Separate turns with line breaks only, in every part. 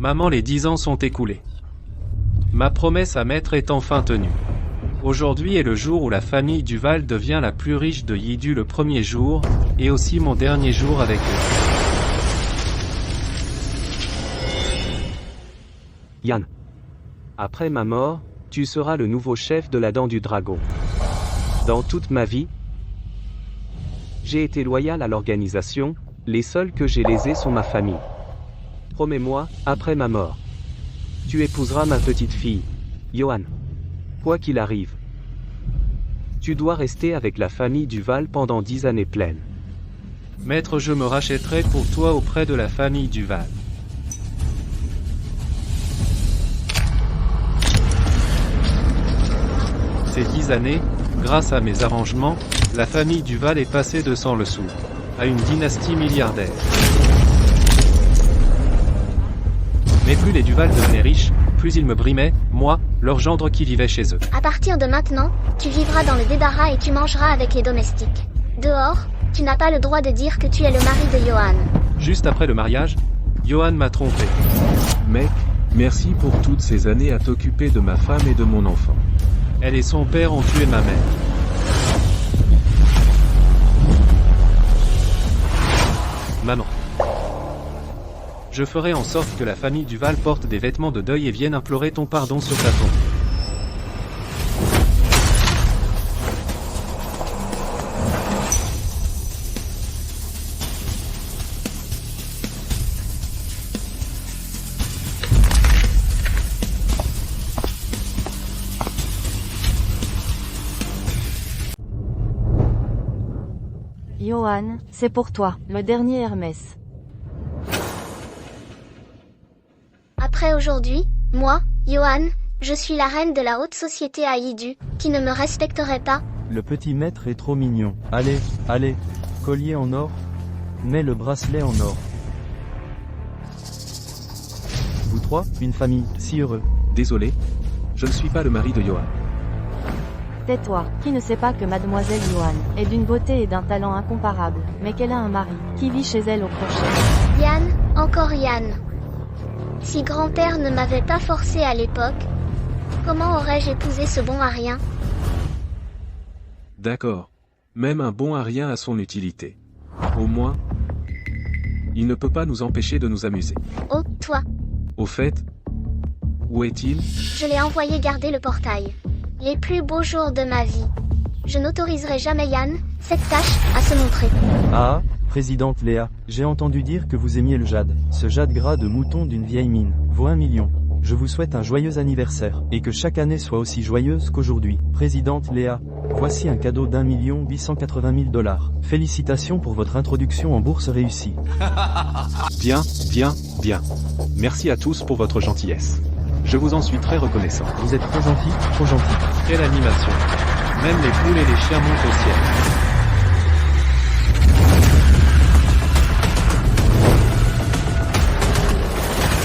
Maman, les 10 ans sont écoulés. Ma promesse à maître est enfin tenue. Aujourd'hui est le jour où la famille Duval devient la plus riche de Yidu, le premier jour, et aussi mon dernier jour avec eux.
Yann. Après ma mort, tu seras le nouveau chef de la Dent du Dragon. Dans toute ma vie, j'ai été loyal à l'organisation, les seuls que j'ai lésés sont ma famille. Promets-moi, après ma mort, tu épouseras ma petite fille, Johan. Quoi qu'il arrive, tu dois rester avec la famille Duval pendant 10 années pleines.
Maître, je me rachèterai pour toi auprès de la famille Duval. Ces 10 années, grâce à mes arrangements, la famille Duval est passée de sans le sou à une dynastie milliardaire. Mais plus les Duval devenaient riches, plus ils me brimaient, moi, leur gendre qui vivait chez eux.
À partir de maintenant, tu vivras dans le débarras et tu mangeras avec les domestiques. Dehors, tu n'as pas le droit de dire que tu es le mari de Johan.
Juste après le mariage, Johan m'a trompé.
Mec, merci pour toutes ces années à t'occuper de ma femme et de mon enfant.
Elle et son père ont tué ma mère. Maman. Je ferai en sorte que la famille Duval porte des vêtements de deuil et vienne implorer ton pardon sur ta tombe.
Johan, c'est pour toi, le dernier Hermès.
Après aujourd'hui, moi, Johan, je suis la reine de la haute société à Yidu, qui ne me respecterait pas.
Le petit maître est trop mignon. Allez, allez, collier en or. Mets le bracelet en or. Vous trois, une famille, si heureux.
Désolé, je ne suis pas le mari de Johan.
Tais-toi, qui ne sait pas que mademoiselle Johan est d'une beauté et d'un talent incomparables, mais qu'elle a un mari, qui vit chez elle au crochet.
Yann, encore Yann. Si grand-père ne m'avait pas forcé à l'époque, comment aurais-je épousé ce bon à rien?
D'accord. Même un bon à rien a son utilité. Au moins, il ne peut pas nous empêcher de nous amuser.
Oh, toi,
Au fait, où est-il?
je l'ai envoyé garder le portail. Les plus beaux jours de ma vie. Je n'autoriserai jamais Yann, cette tâche, à se montrer.
Ah, présidente Léa, j'ai entendu dire que vous aimiez le jade. Ce jade gras de mouton d'une vieille mine, vaut 1 million. Je vous souhaite un joyeux anniversaire, et que chaque année soit aussi joyeuse qu'aujourd'hui. Présidente Léa, voici un cadeau d'1 880 000 $. Félicitations pour votre introduction en bourse réussie.
Bien, bien, bien. Merci à tous pour votre gentillesse. Je vous en suis très reconnaissant.
Vous êtes trop gentil, trop gentil.
Quelle animation. Même les poules et les chiens montent au ciel.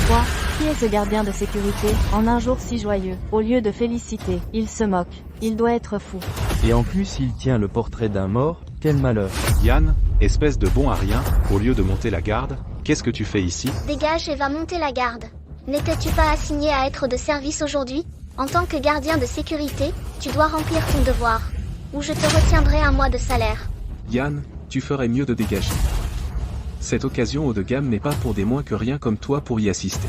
Quoi? Qui est ce gardien de sécurité, en un jour si joyeux? Au lieu de féliciter, il se moque. Il doit être fou.
Et en plus il tient le portrait d'un mort, quel malheur.
Yann, espèce de bon à rien, au lieu de monter la garde, qu'est-ce que tu fais ici?
Dégage et va monter la garde. N'étais-tu pas assigné à être de service aujourd'hui? En tant que gardien de sécurité, tu dois remplir ton devoir. Ou je te retiendrai 1 mois de salaire.
Yann, tu ferais mieux de dégager. Cette occasion haut de gamme n'est pas pour des moins que rien comme toi pour y assister.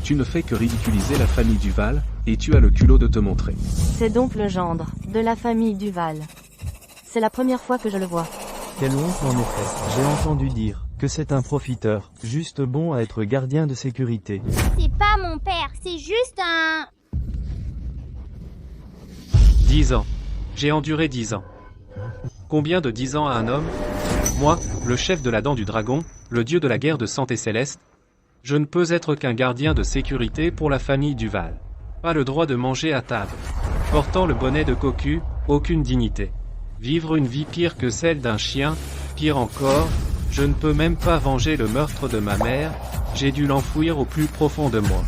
Tu ne fais que ridiculiser la famille Duval, et tu as le culot de te montrer.
C'est donc le gendre, de la famille Duval. C'est la première fois que je le vois.
Quelle honte en effet. J'ai entendu dire que c'est un profiteur, juste bon à être gardien de sécurité.
C'est pas mon père, c'est juste un...
10 ans. J'ai enduré 10 ans. Combien de 10 ans à un homme? Moi, le chef de la Dent du Dragon, le dieu de la guerre de santé céleste, je ne peux être qu'un gardien de sécurité pour la famille Duval. Pas le droit de manger à table. Portant le bonnet de cocu, aucune dignité. Vivre une vie pire que celle d'un chien, pire encore, je ne peux même pas venger le meurtre de ma mère, j'ai dû l'enfouir au plus profond de moi.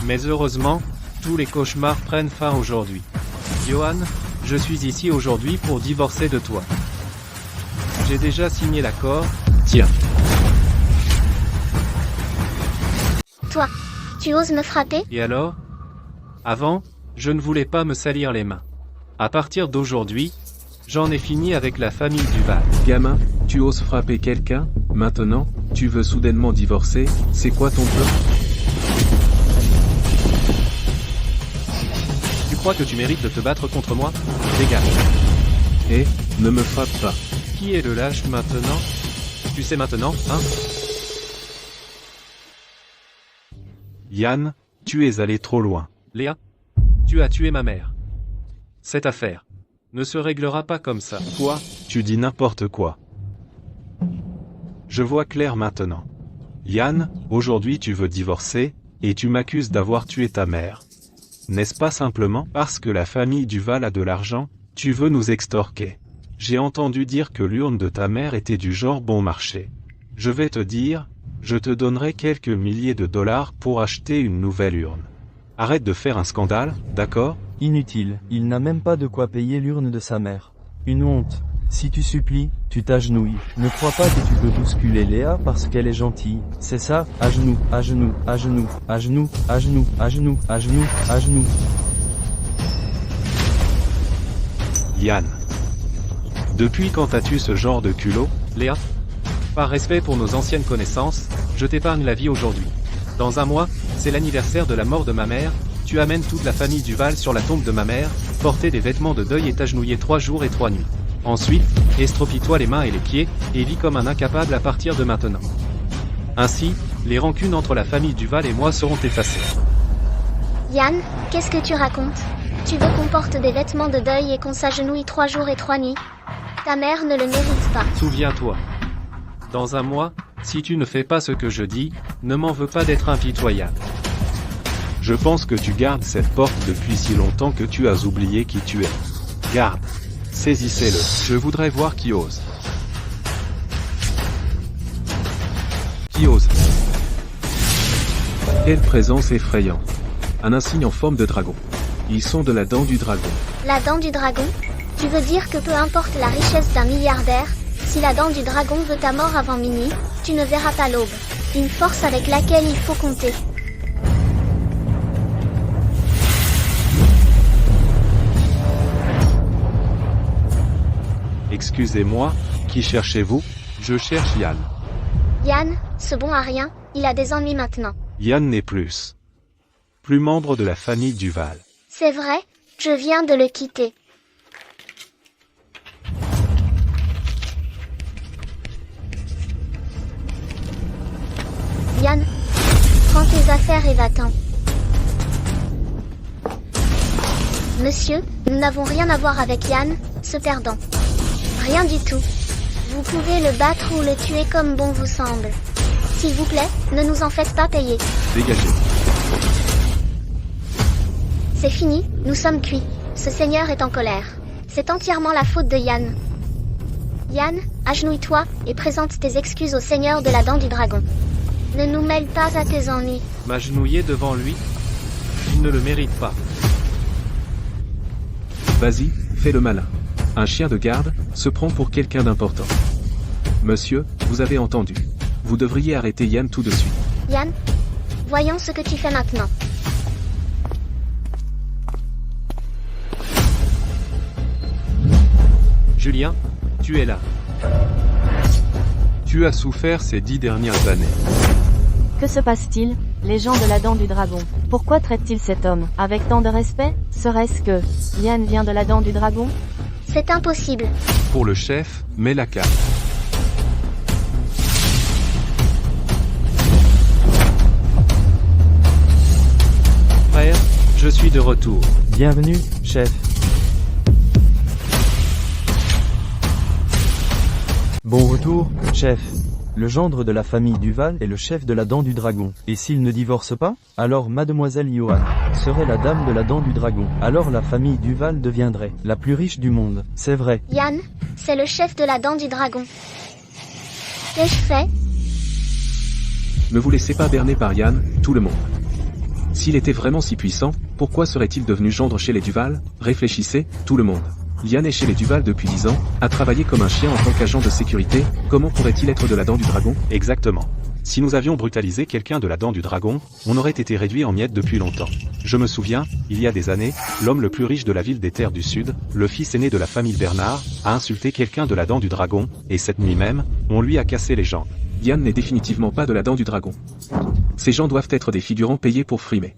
Mais heureusement, tous les cauchemars prennent fin aujourd'hui. Johan, je suis ici aujourd'hui pour divorcer de toi. J'ai déjà signé l'accord.
Tiens.
Toi, tu oses me frapper?
Et alors? Avant, je ne voulais pas me salir les mains. À partir d'aujourd'hui, j'en ai fini avec la famille Duval.
Gamin, tu oses frapper quelqu'un? Maintenant, tu veux soudainement divorcer? C'est quoi ton plan?
Tu crois que tu mérites de te battre contre moi? Dégage.
Eh, ne me frappe pas.
Qui est le lâche maintenant? Tu sais maintenant, hein?
Yann, tu es allé trop loin.
Léa, tu as tué ma mère. Cette affaire ne se réglera pas comme ça.
Quoi? Tu dis n'importe quoi. Je vois clair maintenant. Yann, aujourd'hui tu veux divorcer, et tu m'accuses d'avoir tué ta mère. N'est-ce pas simplement parce que la famille Duval a de l'argent, tu veux nous extorquer? J'ai entendu dire que l'urne de ta mère était du genre bon marché. Je vais te dire, je te donnerai quelques milliers de dollars pour acheter une nouvelle urne. Arrête de faire un scandale, d'accord?
Inutile, il n'a même pas de quoi payer l'urne de sa mère. Une honte. Si tu supplies, tu t'agenouilles. Ne crois pas que tu peux bousculer Léa parce qu'elle est gentille. C'est ça, à genoux, à genoux, à genoux, à genoux, à genoux, à genoux, à genoux, à genoux.
Yann. Depuis quand as-tu ce genre de culot?
Léa, par respect pour nos anciennes connaissances, je t'épargne la vie aujourd'hui. Dans un mois, c'est l'anniversaire de la mort de ma mère, tu amènes toute la famille Duval sur la tombe de ma mère, portez des vêtements de deuil et t'agenouiller 3 jours et 3 nuits. Ensuite, estropie-toi les mains et les pieds, et vis comme un incapable à partir de maintenant. Ainsi, les rancunes entre la famille Duval et moi seront effacées.
Yann, qu'est-ce que tu racontes? Tu veux qu'on porte des vêtements de deuil et qu'on s'agenouille 3 jours et 3 nuits? Ta mère ne le mérite pas.
Souviens-toi. Dans un mois, si tu ne fais pas ce que je dis, ne m'en veux pas d'être impitoyable.
Je pense que tu gardes cette porte depuis si longtemps que tu as oublié qui tu es. Garde. Saisissez-le.
Je voudrais voir qui ose. Qui ose? Quelle présence effrayante. Un insigne en forme de dragon. Ils sont de la dent du dragon.
La dent du dragon? Tu veux dire que peu importe la richesse d'un milliardaire, si la dent du dragon veut ta mort avant minuit, tu ne verras pas l'aube. Une force avec laquelle il faut compter.
Excusez-moi, qui cherchez-vous?
Je cherche Yann.
Yann, ce bon à rien, il a des ennuis maintenant.
Yann n'est plus membre de la famille Duval.
C'est vrai, je viens de le quitter. Yann, prends tes affaires et va-t'en. Monsieur, nous n'avons rien à voir avec Yann, ce perdant. Rien du tout. Vous pouvez le battre ou le tuer comme bon vous semble. S'il vous plaît, ne nous en faites pas payer.
Dégagez.
C'est fini, nous sommes cuits. Ce seigneur est en colère. C'est entièrement la faute de Yann. Yann, agenouille-toi et présente tes excuses au seigneur de la dent du dragon. Ne nous mêle pas à tes ennuis.
M'agenouiller devant lui? Il ne le mérite pas.
Vas-y, fais le malin. Un chien de garde se prend pour quelqu'un d'important. Monsieur, vous avez entendu. Vous devriez arrêter Yann tout de suite.
Yann, voyons ce que tu fais maintenant.
Julien, tu es là.
Tu as souffert ces 10 dernières années.
Que se passe-t-il? Les gens de la dent du dragon. Pourquoi traitent-ils cet homme avec tant de respect? Serait-ce que Yann vient de la dent du dragon?
C'est impossible.
Pour le chef, mets la carte.
Frère, je suis de retour.
Bienvenue, chef. Bon retour, chef. Le gendre de la famille Duval est le chef de la dent du dragon. Et s'il ne divorce pas, alors mademoiselle Johan serait la dame de la dent du dragon. Alors la famille Duval deviendrait la plus riche du monde. C'est vrai.
Yann, c'est le chef de la dent du dragon. Qu'ai-je fait?
Ne vous laissez pas berner par Yann, tout le monde. S'il était vraiment si puissant, pourquoi serait-il devenu gendre chez les Duval? Réfléchissez, tout le monde. Yann est chez les Duval depuis 10 ans, a travaillé comme un chien en tant qu'agent de sécurité, comment pourrait-il être de la dent du dragon?
Exactement. Si nous avions brutalisé quelqu'un de la dent du dragon, on aurait été réduit en miettes depuis longtemps. Je me souviens, il y a des années, l'homme le plus riche de la ville des terres du Sud, le fils aîné de la famille Bernard, a insulté quelqu'un de la dent du dragon, et cette nuit même, on lui a cassé les jambes.
Yann n'est définitivement pas de la dent du dragon. Ces gens doivent être des figurants payés pour frimer.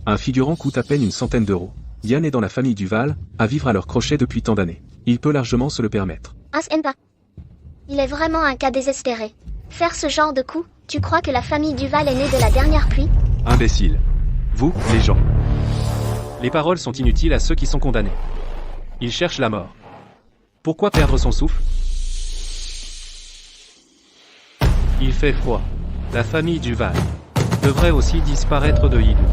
Un figurant coûte à peine une centaine d'euros. Yann est dans la famille Duval, à vivre à leur crochet depuis tant d'années. Il peut largement se le permettre.
Pas. Il est vraiment un cas désespéré. Faire ce genre de coup, tu crois que la famille Duval est née de la dernière pluie?
Imbécile. Vous, les gens.
Les paroles sont inutiles à ceux qui sont condamnés. Ils cherchent la mort. Pourquoi perdre son souffle? Il fait froid. La famille Duval devrait aussi disparaître de Hidou.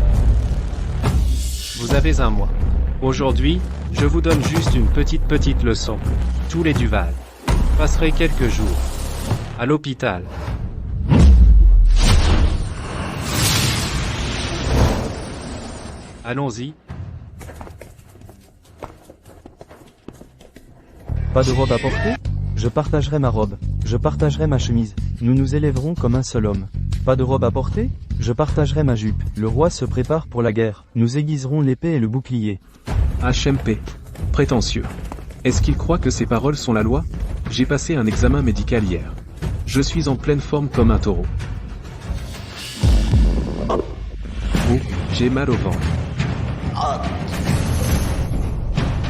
Vous avez un mois. Aujourd'hui, je vous donne juste une petite leçon. Tous les Duval passeraient quelques jours à l'hôpital. Allons-y.
Pas de robe à porter? Je partagerai ma robe. Je partagerai ma chemise. Nous nous élèverons comme un seul homme. Pas de robe à porter? Je partagerai ma jupe. Le roi se prépare pour la guerre. Nous aiguiserons l'épée et le bouclier.
HMP. Prétentieux. Est-ce qu'il croit que ces paroles sont la loi? J'ai passé un examen médical hier. Je suis en pleine forme comme un taureau. Oh, j'ai mal au ventre.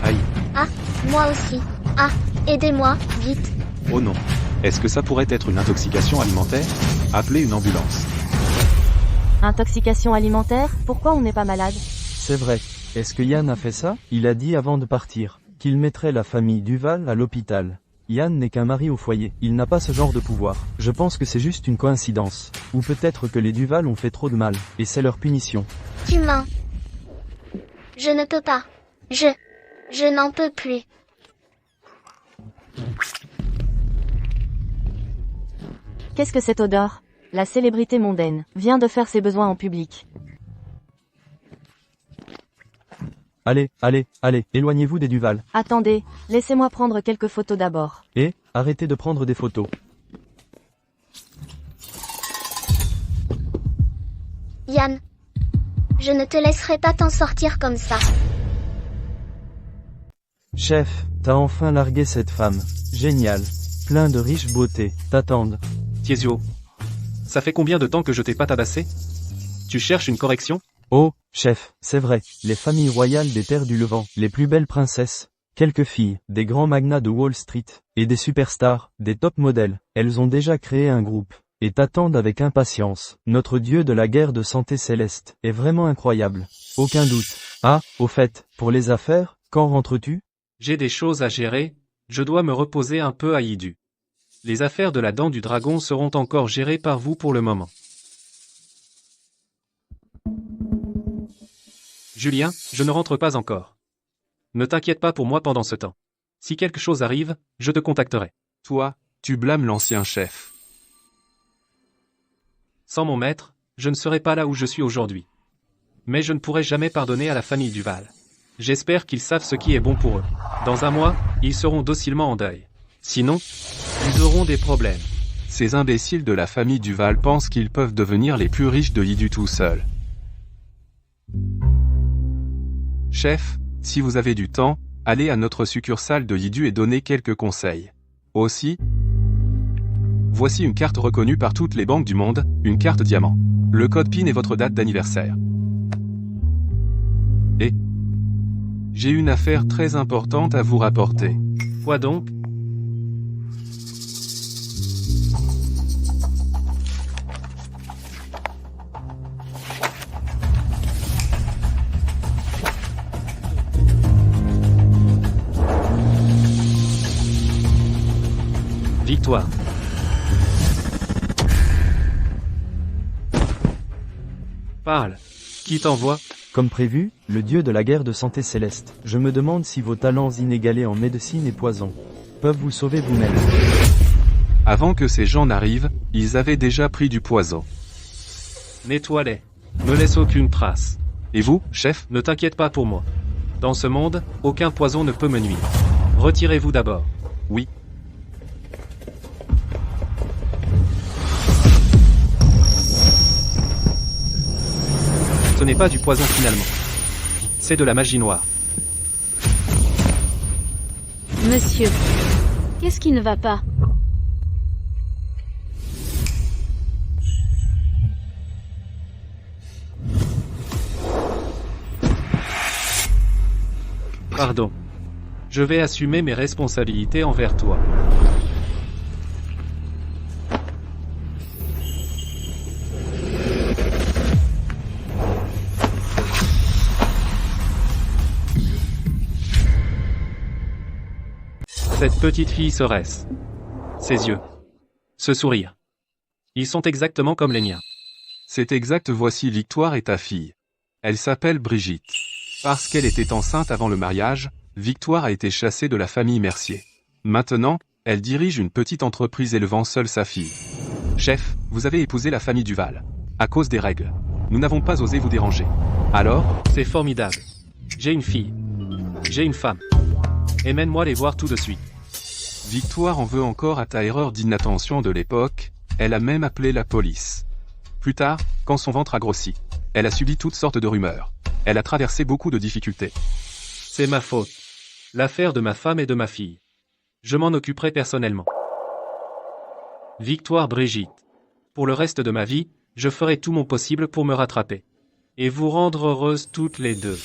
Aïe.
Ah, moi aussi. Ah, aidez-moi, vite.
Oh non. Est-ce que ça pourrait être une intoxication alimentaire? Appelez une ambulance.
Intoxication alimentaire? Pourquoi on n'est pas malade?
C'est vrai. Est-ce que Yann a fait ça? Il a dit avant de partir qu'il mettrait la famille Duval à l'hôpital. Yann n'est qu'un mari au foyer, il n'a pas ce genre de pouvoir. Je pense que c'est juste une coïncidence. Ou peut-être que les Duval ont fait trop de mal, et c'est leur punition.
Tu mens. Je ne peux pas. Je n'en peux plus.
Qu'est-ce que cette odeur? La célébrité mondaine vient de faire ses besoins en public.
Allez, éloignez-vous des Duval.
Attendez, laissez-moi prendre quelques photos d'abord.
Et, arrêtez de prendre des photos.
Yann, je ne te laisserai pas t'en sortir comme ça.
Chef, t'as enfin largué cette femme. Génial. Plein de riches beautés, t'attendent.
Tiesio. Ça fait combien de temps que je t'ai pas tabassé? Tu cherches une correction?
Oh, chef, c'est vrai, les familles royales des terres du Levant, les plus belles princesses, quelques filles, des grands magnats de Wall Street, et des superstars, des top modèles, elles ont déjà créé un groupe, et t'attendent avec impatience. Notre dieu de la guerre de santé céleste est vraiment incroyable. Aucun doute. Ah, au fait, pour les affaires, quand rentres-tu?
J'ai des choses à gérer, je dois me reposer un peu à Yidu. Les affaires de la dent du dragon seront encore gérées par vous pour le moment. Julien, je ne rentre pas encore. Ne t'inquiète pas pour moi pendant ce temps. Si quelque chose arrive, je te contacterai.
Toi, tu blâmes l'ancien chef.
Sans mon maître, je ne serais pas là où je suis aujourd'hui. Mais je ne pourrai jamais pardonner à la famille Duval. J'espère qu'ils savent ce qui est bon pour eux. Dans un mois, ils seront docilement en deuil. Sinon, ils auront des problèmes.
Ces imbéciles de la famille Duval pensent qu'ils peuvent devenir les plus riches de Yidu tout seuls. Chef, si vous avez du temps, allez à notre succursale de Yidu et donnez quelques conseils. Aussi, voici une carte reconnue par toutes les banques du monde, une carte diamant. Le code PIN est votre date d'anniversaire. Et j'ai une affaire très importante à vous rapporter.
Quoi donc? Victoire. Parle. Qui t'envoie?
Comme prévu, le dieu de la guerre de santé céleste. Je me demande si vos talents inégalés en médecine et poison peuvent vous sauver vous-même.
Avant que ces gens n'arrivent, ils avaient déjà pris du poison.
Nettoie-les. Ne laisse aucune trace.
Et vous, chef?
Ne t'inquiète pas pour moi. Dans ce monde, aucun poison ne peut me nuire. Retirez-vous d'abord.
Oui.
Ce n'est pas du poison finalement. C'est de la magie noire.
Monsieur, qu'est-ce qui ne va pas?
Pardon. Je vais assumer mes responsabilités envers toi. Cette petite fille serait-ce? Ses yeux. Ce sourire. Ils sont exactement comme les miens.
C'est exact, voici Victoire et ta fille. Elle s'appelle Brigitte. Parce qu'elle était enceinte avant le mariage, Victoire a été chassée de la famille Mercier. Maintenant, elle dirige une petite entreprise élevant seule sa fille. Chef, vous avez épousé la famille Duval. À cause des règles. Nous n'avons pas osé vous déranger. Alors?
C'est formidable. J'ai une fille. J'ai une femme. Emmène-moi les voir tout de suite.
Victoire en veut encore à ta erreur d'inattention de l'époque, elle a même appelé la police. Plus tard, quand son ventre a grossi, elle a subi toutes sortes de rumeurs. Elle a traversé beaucoup de difficultés.
C'est ma faute. L'affaire de ma femme et de ma fille. Je m'en occuperai personnellement. Victoire Brigitte. Pour le reste de ma vie, je ferai tout mon possible pour me rattraper. Et vous rendre heureuses toutes les deux.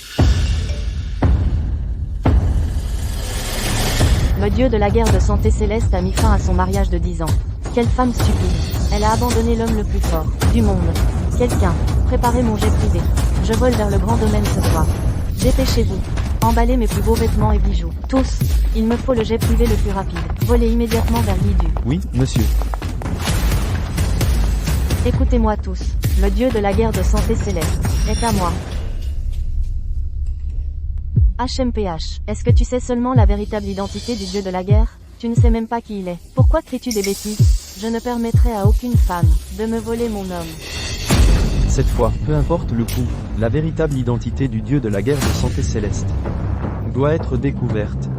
Le dieu de la guerre de santé céleste a mis fin à son mariage de 10 ans. Quelle femme stupide. Elle a abandonné l'homme le plus fort du monde. Quelqu'un, préparez mon jet privé. Je vole vers le grand domaine ce soir. Dépêchez-vous. Emballez mes plus beaux vêtements et bijoux. Tous. Il me faut le jet privé le plus rapide. Volez immédiatement vers Lidu.
Oui, monsieur.
Écoutez-moi tous. Le dieu de la guerre de santé céleste est à moi. HMPH, est-ce que tu sais seulement la véritable identité du dieu de la guerre? Tu ne sais même pas qui il est. Pourquoi cries-tu des bêtises? Je ne permettrai à aucune femme de me voler mon homme.
Cette fois, peu importe le coût, la véritable identité du dieu de la guerre de santé céleste doit être découverte.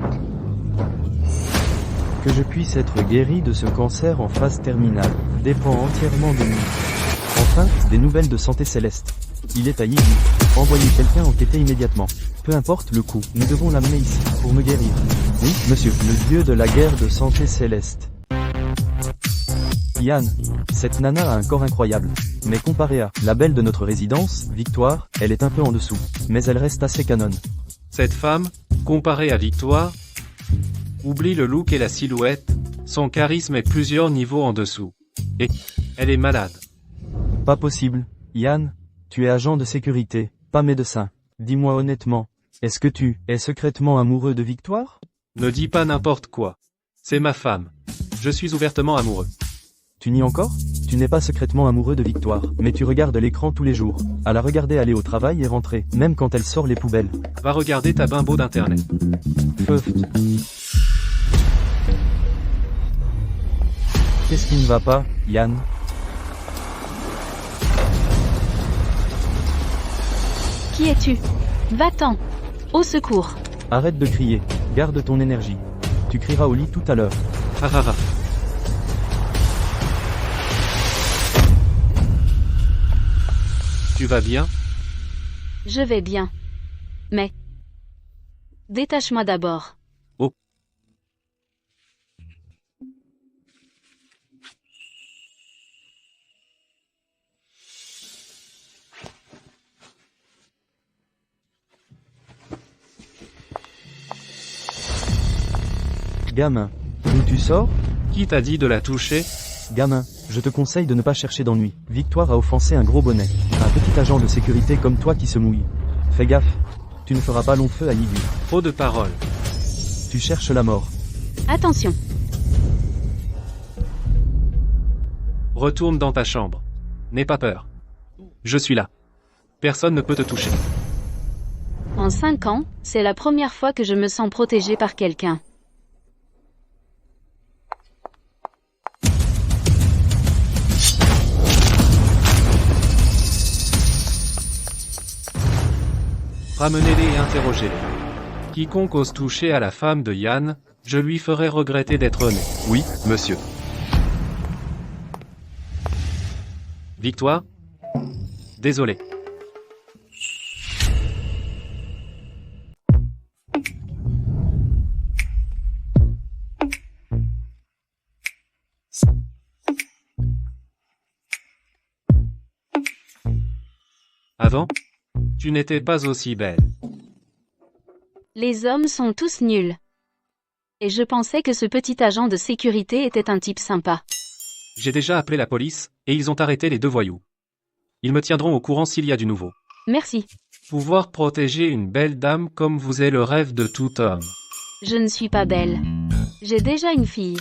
Que je puisse être guéri de ce cancer en phase terminale dépend entièrement de lui. Enfin, des nouvelles de santé céleste. Il est à Yidu. Envoyez quelqu'un enquêter immédiatement. Peu importe le coût, nous devons l'amener ici, pour me guérir. Oui, monsieur, le dieu de la guerre de santé céleste. Yann, cette nana a un corps incroyable. Mais comparé à la belle de notre résidence, Victoire, elle est un peu en dessous. Mais elle reste assez canonne.
Cette femme, comparée à Victoire, oublie le look et la silhouette, son charisme est plusieurs niveaux en dessous. Et elle est malade.
Pas possible. Yann, tu es agent de sécurité, pas médecin. Dis-moi honnêtement, est-ce que tu es secrètement amoureux de Victoire?
Ne dis pas n'importe quoi. C'est ma femme. Je suis ouvertement amoureux.
Tu nies encore? Tu n'es pas secrètement amoureux de Victoire, mais tu regardes l'écran tous les jours. À la regarder aller au travail et rentrer, même quand elle sort les poubelles.
Va regarder ta bimbo d'internet.
Qu'est-ce qui ne va pas, Yann?
Qui es-tu? Va-t'en. Au secours.
Arrête de crier, garde ton énergie. Tu crieras au lit tout à l'heure.
Harara. Tu vas bien?
Je vais bien. Mais... détache-moi d'abord.
Oh.
Gamin, d'où tu sors?
Qui t'a dit de la toucher?
Gamin, je te conseille de ne pas chercher d'ennui. Victoire a offensé un gros bonnet. Un petit agent de sécurité comme toi qui se mouille. Fais gaffe. Tu ne feras pas long feu à Yidu.
Trop de paroles.
Tu cherches la mort.
Attention.
Retourne dans ta chambre. N'aie pas peur. Je suis là. Personne ne peut te toucher.
En 5 ans, c'est la première fois que je me sens protégée par quelqu'un.
Ramenez-les et interrogez-les. Quiconque ose toucher à la femme de Yann, je lui ferai regretter d'être né.
Oui, monsieur.
Victoire? Désolé. Avant, tu n'étais pas aussi belle.
Les hommes sont tous nuls. Et je pensais que ce petit agent de sécurité était un type sympa.
J'ai déjà appelé la police, et ils ont arrêté les 2 voyous. Ils me tiendront au courant s'il y a du nouveau.
Merci.
Pouvoir protéger une belle dame comme vous est le rêve de tout homme.
Je ne suis pas belle. J'ai déjà une fille.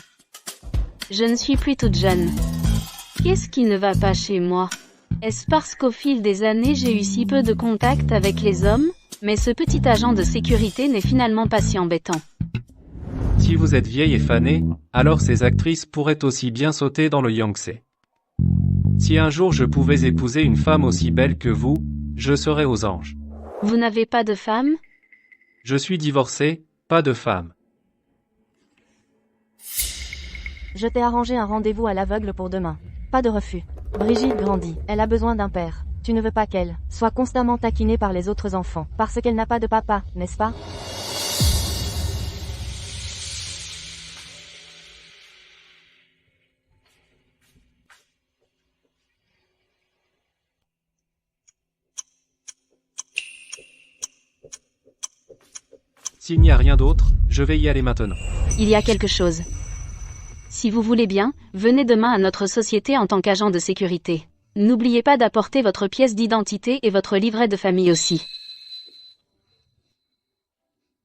Je ne suis plus toute jeune. Qu'est-ce qui ne va pas chez moi? Est-ce parce qu'au fil des années j'ai eu si peu de contact avec les hommes? Mais ce petit agent de sécurité n'est finalement pas si embêtant.
Si vous êtes vieille et fanée, alors ces actrices pourraient aussi bien sauter dans le Yangtze. Si un jour je pouvais épouser une femme aussi belle que vous, je serais aux anges.
Vous n'avez pas de femme?
Je suis divorcé, pas de femme.
Je t'ai arrangé un rendez-vous à l'aveugle pour demain. Pas de refus. Brigitte grandit. Elle a besoin d'un père. Tu ne veux pas qu'elle soit constamment taquinée par les autres enfants, parce qu'elle n'a pas de papa, n'est-ce pas?
S'il n'y a rien d'autre, je vais y aller maintenant.
Il y a quelque chose. Si vous voulez bien, venez demain à notre société en tant qu'agent de sécurité. N'oubliez pas d'apporter votre pièce d'identité et votre livret de famille aussi.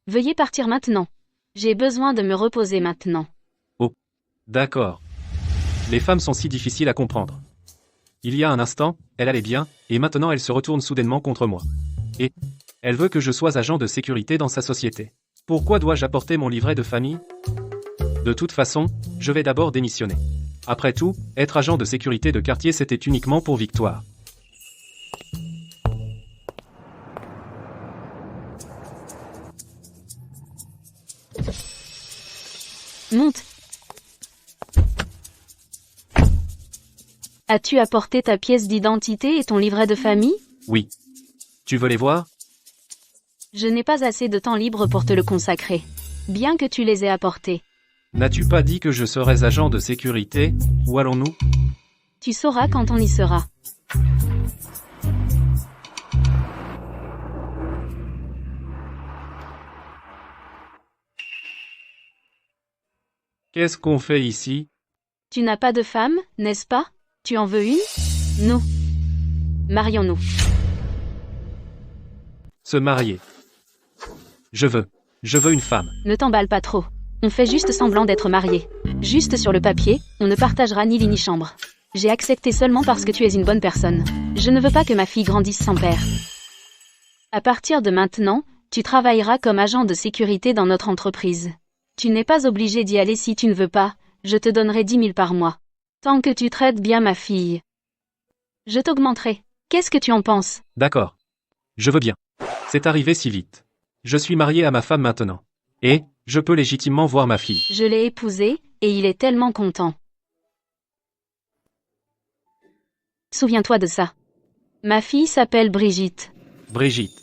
Veuillez partir maintenant. J'ai besoin de me reposer maintenant.
Oh. D'accord. Les femmes sont si difficiles à comprendre. Il y a un instant, elle allait bien, et maintenant elle se retourne soudainement contre moi. Et elle veut que je sois agent de sécurité dans sa société. Pourquoi dois-je apporter mon livret de famille? De toute façon, je vais d'abord démissionner. Après tout, être agent de sécurité de quartier c'était uniquement pour Victoire.
Monte. As-tu apporté ta pièce d'identité et ton livret de famille?
Oui. Tu veux les voir?
Je n'ai pas assez de temps libre pour te le consacrer. Bien que tu les aies apportés.
N'as-tu pas dit que je serais agent de sécurité? Où allons-nous?
Tu sauras quand on y sera.
Qu'est-ce qu'on fait ici?
Tu n'as pas de femme, n'est-ce pas? Tu en veux une? Nous. Marions-nous.
Se marier. Je veux une femme.
Ne t'emballe pas trop. On fait juste semblant d'être mariés. Juste sur le papier, on ne partagera ni lit ni chambre. J'ai accepté seulement parce que tu es une bonne personne. Je ne veux pas que ma fille grandisse sans père. À partir de maintenant, tu travailleras comme agent de sécurité dans notre entreprise. Tu n'es pas obligé d'y aller si tu ne veux pas, je te donnerai 10 000 par mois. Tant que tu traites bien ma fille. Je t'augmenterai. Qu'est-ce que tu en penses?
D'accord. Je veux bien. C'est arrivé si vite. Je suis marié à ma femme maintenant. Et, je peux légitimement voir ma fille.
Je l'ai épousé, et il est tellement content. Souviens-toi de ça. Ma fille s'appelle Brigitte.
Brigitte.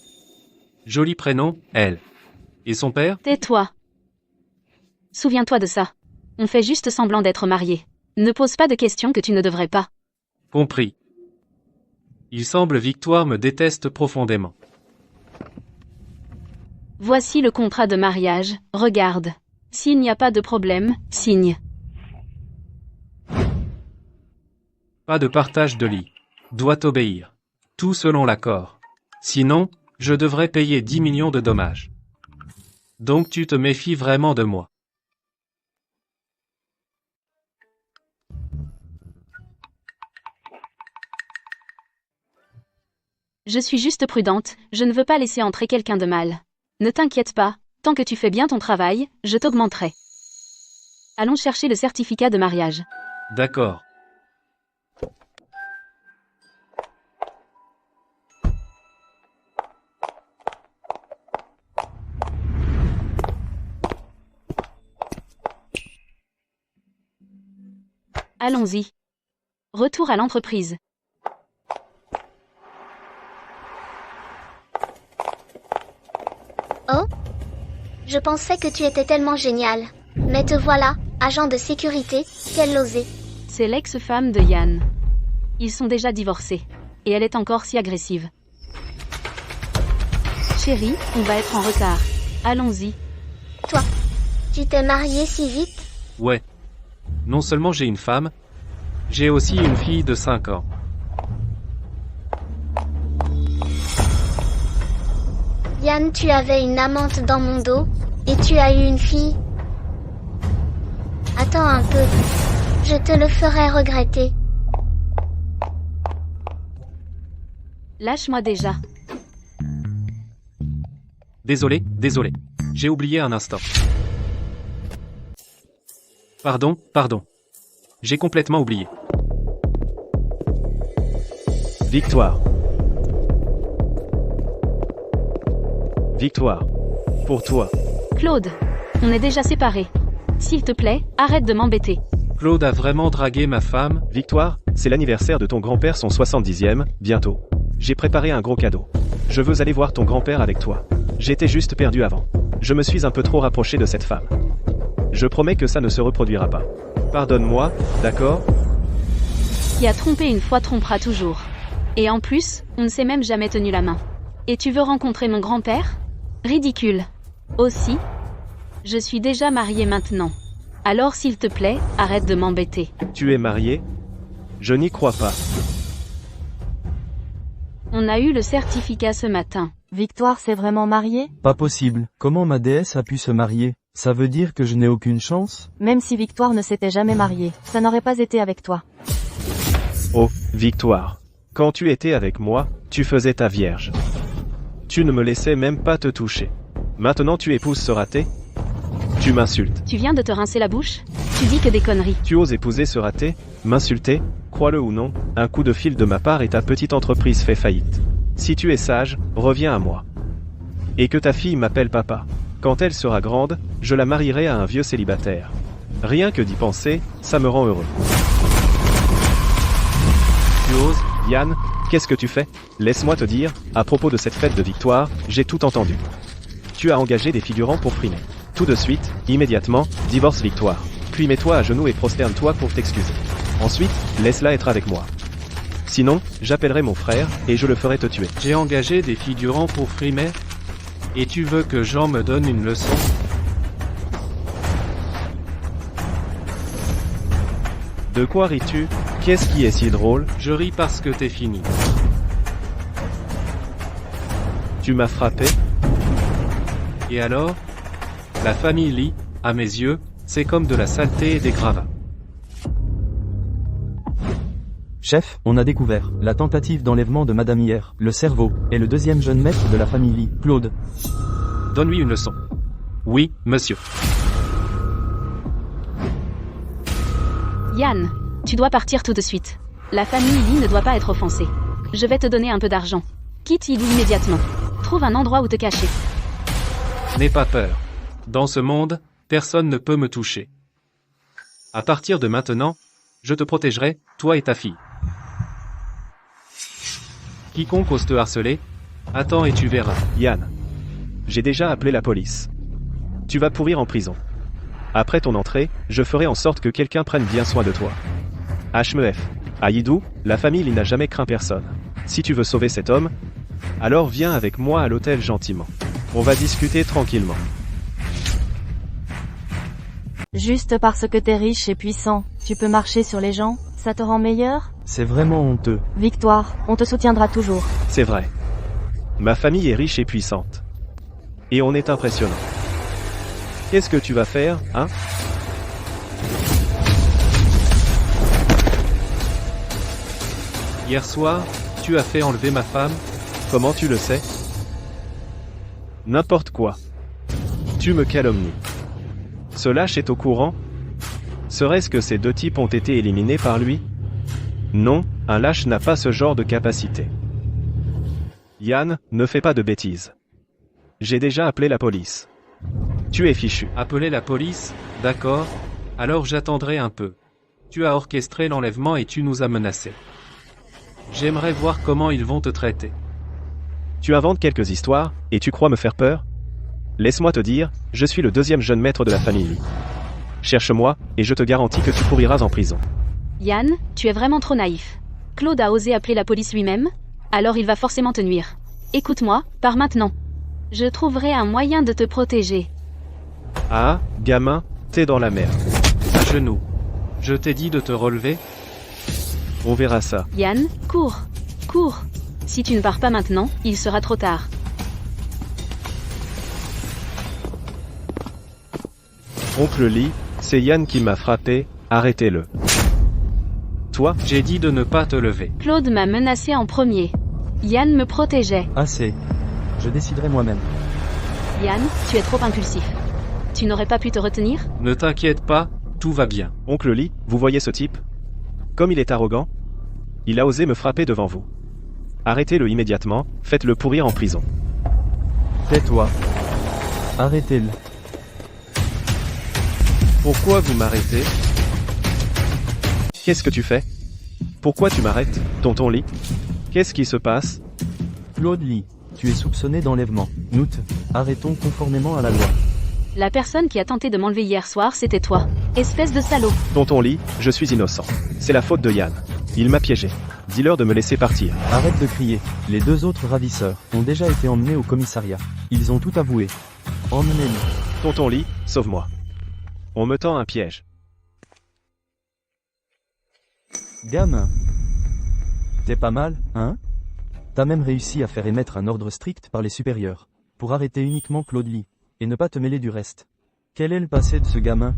Joli prénom, elle. Et son père?
Tais-toi. Souviens-toi de ça. On fait juste semblant d'être mariés. Ne pose pas de questions que tu ne devrais pas.
Compris. Il semble Victoire me déteste profondément.
Voici le contrat de mariage, regarde. S'il n'y a pas de problème, signe.
Pas de partage de lit. Doit obéir. Tout selon l'accord. Sinon, je devrais payer 10 millions de dommages. Donc tu te méfies vraiment de moi.
Je suis juste prudente, je ne veux pas laisser entrer quelqu'un de mal. Ne t'inquiète pas, tant que tu fais bien ton travail, je t'augmenterai. Allons chercher le certificat de mariage.
D'accord.
Allons-y. Retour à l'entreprise.
Oh? Je pensais que tu étais tellement génial. Mais te voilà, agent de sécurité, quelle osée.
C'est l'ex-femme de Yann. Ils sont déjà divorcés. Et elle est encore si agressive. Chérie, on va être en retard. Allons-y.
Toi, tu t'es marié si vite?
Ouais. Non seulement j'ai une femme, j'ai aussi une fille de 5 ans.
Yann, tu avais une amante dans mon dos, et tu as eu une fille? Attends un peu. Je te le ferai regretter.
Lâche-moi déjà.
Désolé. J'ai oublié un instant. Pardon. J'ai complètement oublié.
Victoire. Victoire. Pour toi.
Claude, on est déjà séparés. S'il te plaît, arrête de m'embêter.
Claude a vraiment dragué ma femme?
Victoire, c'est l'anniversaire de ton grand-père, son 70e, bientôt. J'ai préparé un gros cadeau. Je veux aller voir ton grand-père avec toi. J'étais juste perdu avant. Je me suis un peu trop rapproché de cette femme. Je promets que ça ne se reproduira pas. Pardonne-moi, d'accord?
Qui a trompé une fois trompera toujours. Et en plus, on ne s'est même jamais tenu la main. Et tu veux rencontrer mon grand-père? Ridicule. Aussi, je suis déjà mariée maintenant. Alors s'il te plaît, arrête de m'embêter.
Tu es marié? Je n'y crois pas.
On a eu le certificat ce matin.
Victoire s'est vraiment mariée?
Pas possible. Comment ma déesse a pu se marier? Ça veut dire que je n'ai aucune chance?
Même si Victoire ne s'était jamais mariée, ça n'aurait pas été avec toi.
Oh, Victoire. Quand tu étais avec moi, tu faisais ta vierge. Tu ne me laissais même pas te toucher. Maintenant tu épouses ce raté? Tu m'insultes.
Tu viens de te rincer la bouche? Tu dis que des conneries.
Tu oses épouser ce raté? M'insulter? Crois-le ou non, un coup de fil de ma part et ta petite entreprise fait faillite. Si tu es sage, reviens à moi. Et que ta fille m'appelle papa. Quand elle sera grande, je la marierai à un vieux célibataire. Rien que d'y penser, ça me rend heureux. Tu oses, Yann? Qu'est-ce que tu fais? Laisse-moi te dire, à propos de cette fête de victoire, j'ai tout entendu. Tu as engagé des figurants pour frimer. Tout de suite, immédiatement, divorce Victoire. Puis mets-toi à genoux et prosterne-toi pour t'excuser. Ensuite, laisse-la être avec moi. Sinon, j'appellerai mon frère, et je le ferai te tuer.
J'ai engagé des figurants pour frimer? Et tu veux que Jean me donne une leçon?
De quoi ris-tu? Qu'est-ce qui est si drôle?
Je ris parce que t'es fini.
Tu m'as frappé?
Et alors? La famille Lee, à mes yeux, c'est comme de la saleté et des gravats.
Chef, on a découvert la tentative d'enlèvement de Madame hier, le cerveau, et le deuxième jeune maître de la famille Lee, Claude.
Donne-lui une leçon. Oui, monsieur.
Yann, tu dois partir tout de suite. La famille Lee ne doit pas être offensée. Je vais te donner un peu d'argent. Quitte Idou immédiatement. Trouve un endroit où te cacher.
N'aie pas peur. Dans ce monde, personne ne peut me toucher. À partir de maintenant, je te protégerai, toi et ta fille. Quiconque ose te harceler, attends et tu verras.
Yann. J'ai déjà appelé la police. Tu vas pourrir en prison. Après ton entrée, je ferai en sorte que quelqu'un prenne bien soin de toi. HMEF. À Yidou, la famille n'a jamais craint personne. Si tu veux sauver cet homme, alors viens avec moi à l'hôtel gentiment. On va discuter tranquillement.
Juste parce que t'es riche et puissant, tu peux marcher sur les gens, ça te rend meilleur?
C'est vraiment honteux.
Victoire, on te soutiendra toujours.
C'est vrai. Ma famille est riche et puissante. Et on est impressionnant. Qu'est-ce que tu vas faire, hein?
Hier soir, tu as fait enlever ma femme?
Comment tu le sais? N'importe quoi. Tu me calomnies. Ce lâche est au courant? Serait-ce que ces deux types ont été éliminés par lui? Non, un lâche n'a pas ce genre de capacité. Yann, ne fais pas de bêtises. J'ai déjà appelé la police. Tu es fichu.
Appeler la police, d'accord. Alors j'attendrai un peu. Tu as orchestré l'enlèvement et tu nous as menacés. J'aimerais voir comment ils vont te traiter.
Tu inventes quelques histoires, et tu crois me faire peur? Laisse-moi te dire, je suis le deuxième jeune maître de la famille. Cherche-moi, et je te garantis que tu pourriras en prison.
Yann, tu es vraiment trop naïf. Claude a osé appeler la police lui-même? Alors il va forcément te nuire. Écoute-moi, pars maintenant. Je trouverai un moyen de te protéger.
Ah, gamin, t'es dans la merde.
À genoux. Je t'ai dit de te relever.
On verra ça.
Yann, cours. Cours. Si tu ne pars pas maintenant, il sera trop tard.
Oncle Lee, c'est Yann qui m'a frappé, arrêtez-le. Toi,
J'ai dit de ne pas te lever.
Claude m'a menacé en premier. Yann me protégeait.
Assez. Je déciderai moi-même.
Yann, tu es trop impulsif. Tu n'aurais pas pu te retenir?
Ne t'inquiète pas, tout va bien.
Oncle Lee, vous voyez ce type? Comme il est arrogant, il a osé me frapper devant vous. Arrêtez-le immédiatement, faites-le pourrir en prison.
Tais-toi. Arrêtez-le.
Pourquoi vous m'arrêtez? Qu'est-ce que tu fais? Pourquoi tu m'arrêtes, tonton Lee? Qu'est-ce qui se passe?
Claude Lee, tu es soupçonné d'enlèvement. Nous te arrêtons conformément à la loi.
La personne qui a tenté de m'enlever hier soir, c'était toi. Espèce de salaud.
Tonton Lee, je suis innocent. C'est la faute de Yann. Il m'a piégé. Dis-leur de me laisser partir.
Arrête de crier. Les deux autres ravisseurs ont déjà été emmenés au commissariat. Ils ont tout avoué. Emmenez-les.
Tonton Lee, sauve-moi. On me tend un piège.
Gamin. T'es pas mal, hein? T'as même réussi à faire émettre un ordre strict par les supérieurs, pour arrêter uniquement Claude Lee, et ne pas te mêler du reste. Quel est le passé de ce gamin?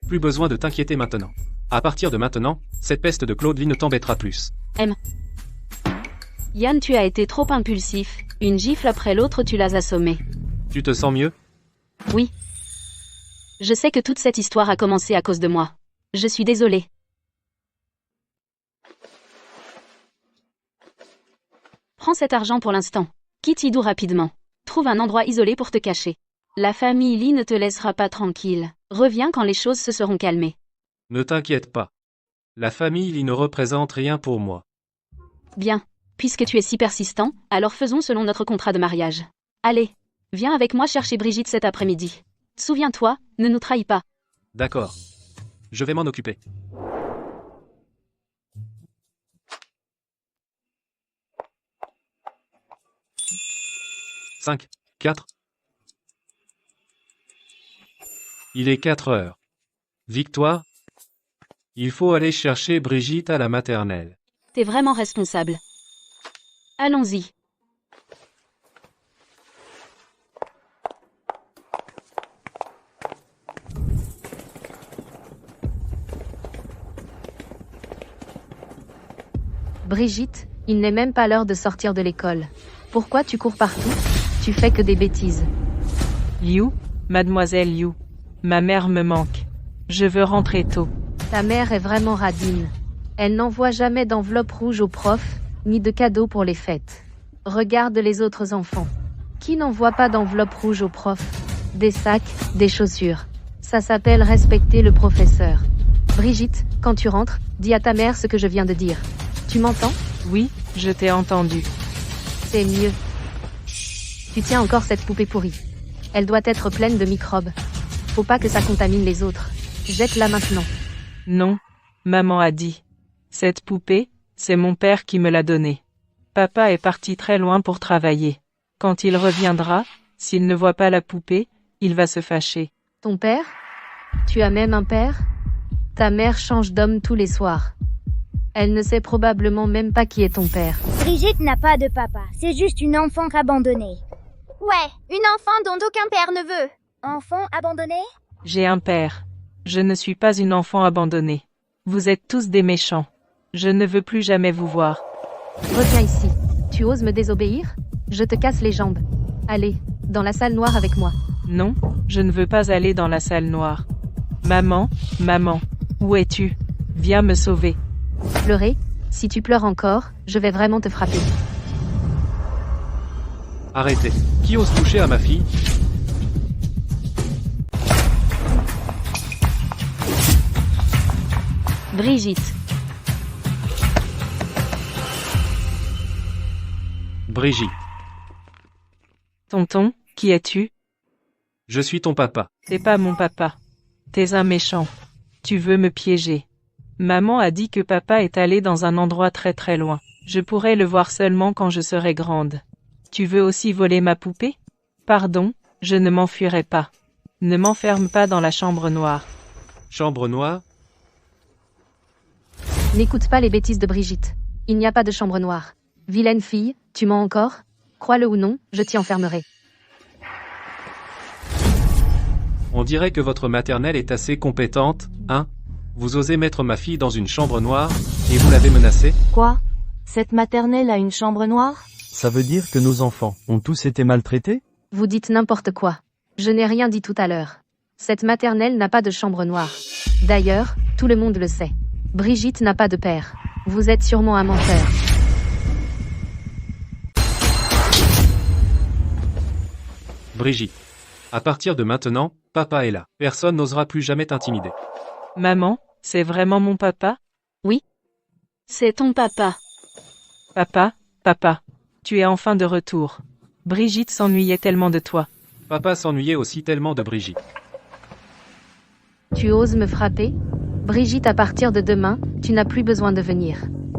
Plus besoin de t'inquiéter maintenant. À partir de maintenant, cette peste de Claude Lee ne t'embêtera plus.
Yann, tu as été trop impulsif. Une gifle après l'autre, tu l'as assommé.
Tu te sens mieux?
Oui. Je sais que toute cette histoire a commencé à cause de moi. Je suis désolée. Prends cet argent pour l'instant. Quitte Idou rapidement. Trouve un endroit isolé pour te cacher. La famille Lee ne te laissera pas tranquille. Reviens quand les choses se seront calmées.
Ne t'inquiète pas. La famille Lee ne représente rien pour moi.
Bien. Puisque tu es si persistant, alors faisons selon notre contrat de mariage. Allez, viens avec moi chercher Brigitte cet après-midi. Souviens-toi, ne nous trahis pas.
D'accord. Je vais m'en occuper. « 5, 4. Il est 4 heures. Victoire? Il faut aller chercher Brigitte à la maternelle.
T'es vraiment responsable. Allons-y. Brigitte, il n'est même pas l'heure de sortir de l'école. Pourquoi tu cours partout? Tu fais que des bêtises.
You, mademoiselle You. Ma mère me manque. Je veux rentrer tôt.
Ta mère est vraiment radine. Elle n'envoie jamais d'enveloppe rouge aux profs, ni de cadeaux pour les fêtes. Regarde les autres enfants. Qui n'envoie pas d'enveloppe rouge aux profs? Des sacs, des chaussures. Ça s'appelle respecter le professeur. Brigitte, quand tu rentres, dis à ta mère ce que je viens de dire. Tu m'entends?
Oui, je t'ai entendu.
C'est mieux. Tu tiens encore cette poupée pourrie. Elle doit être pleine de microbes. Faut pas que ça contamine les autres. Jette-la maintenant.
Non, maman a dit. Cette poupée, c'est mon père qui me l'a donnée. Papa est parti très loin pour travailler. Quand il reviendra, s'il ne voit pas la poupée, il va se fâcher.
Ton père? Tu as même un père? Ta mère change d'homme tous les soirs. Elle ne sait probablement même pas qui est ton père.
Brigitte n'a pas de papa, c'est juste une enfant abandonnée. Ouais, une enfant dont aucun père ne veut. Enfant abandonné?
J'ai un père. Je ne suis pas une enfant abandonnée. Vous êtes tous des méchants. Je ne veux plus jamais vous voir.
Reviens ici. Tu oses me désobéir? Je te casse les jambes. Allez, dans la salle noire avec moi.
Non, je ne veux pas aller dans la salle noire. Maman, maman, où es-tu? Viens me sauver.
Pleurer? Si tu pleures encore, je vais vraiment te frapper.
Arrêtez. Qui ose toucher à ma fille?
Brigitte.
Brigitte.
Tonton, qui es-tu?
Je suis ton papa.
T'es pas mon papa. T'es un méchant. Tu veux me piéger. Maman a dit que papa est allé dans un endroit très très loin. Je pourrai le voir seulement quand je serai grande. Tu veux aussi voler ma poupée? Pardon, je ne m'enfuirai pas. Ne m'enferme pas dans la chambre noire.
Chambre noire?
N'écoute pas les bêtises de Brigitte. Il n'y a pas de chambre noire. Vilaine fille, tu mens encore? Crois-le ou non, je t'y enfermerai.
On dirait que votre maternelle est assez compétente, hein? Vous osez mettre ma fille dans une chambre noire, et vous l'avez menacée?
Quoi? Cette maternelle a une chambre noire?
Ça veut dire que nos enfants ont tous été maltraités?
Vous dites n'importe quoi. Je n'ai rien dit tout à l'heure. Cette maternelle n'a pas de chambre noire. D'ailleurs, tout le monde le sait. Brigitte n'a pas de père. Vous êtes sûrement un menteur.
Brigitte. À partir de maintenant, papa est là. Personne n'osera plus jamais t'intimider.
Maman, c'est vraiment mon papa?
Oui. C'est ton papa.
Papa, tu es enfin de retour. Brigitte s'ennuyait tellement de toi.
Papa s'ennuyait aussi tellement de Brigitte.
Tu oses me frapper? Brigitte, à partir de demain, tu n'as plus besoin de venir.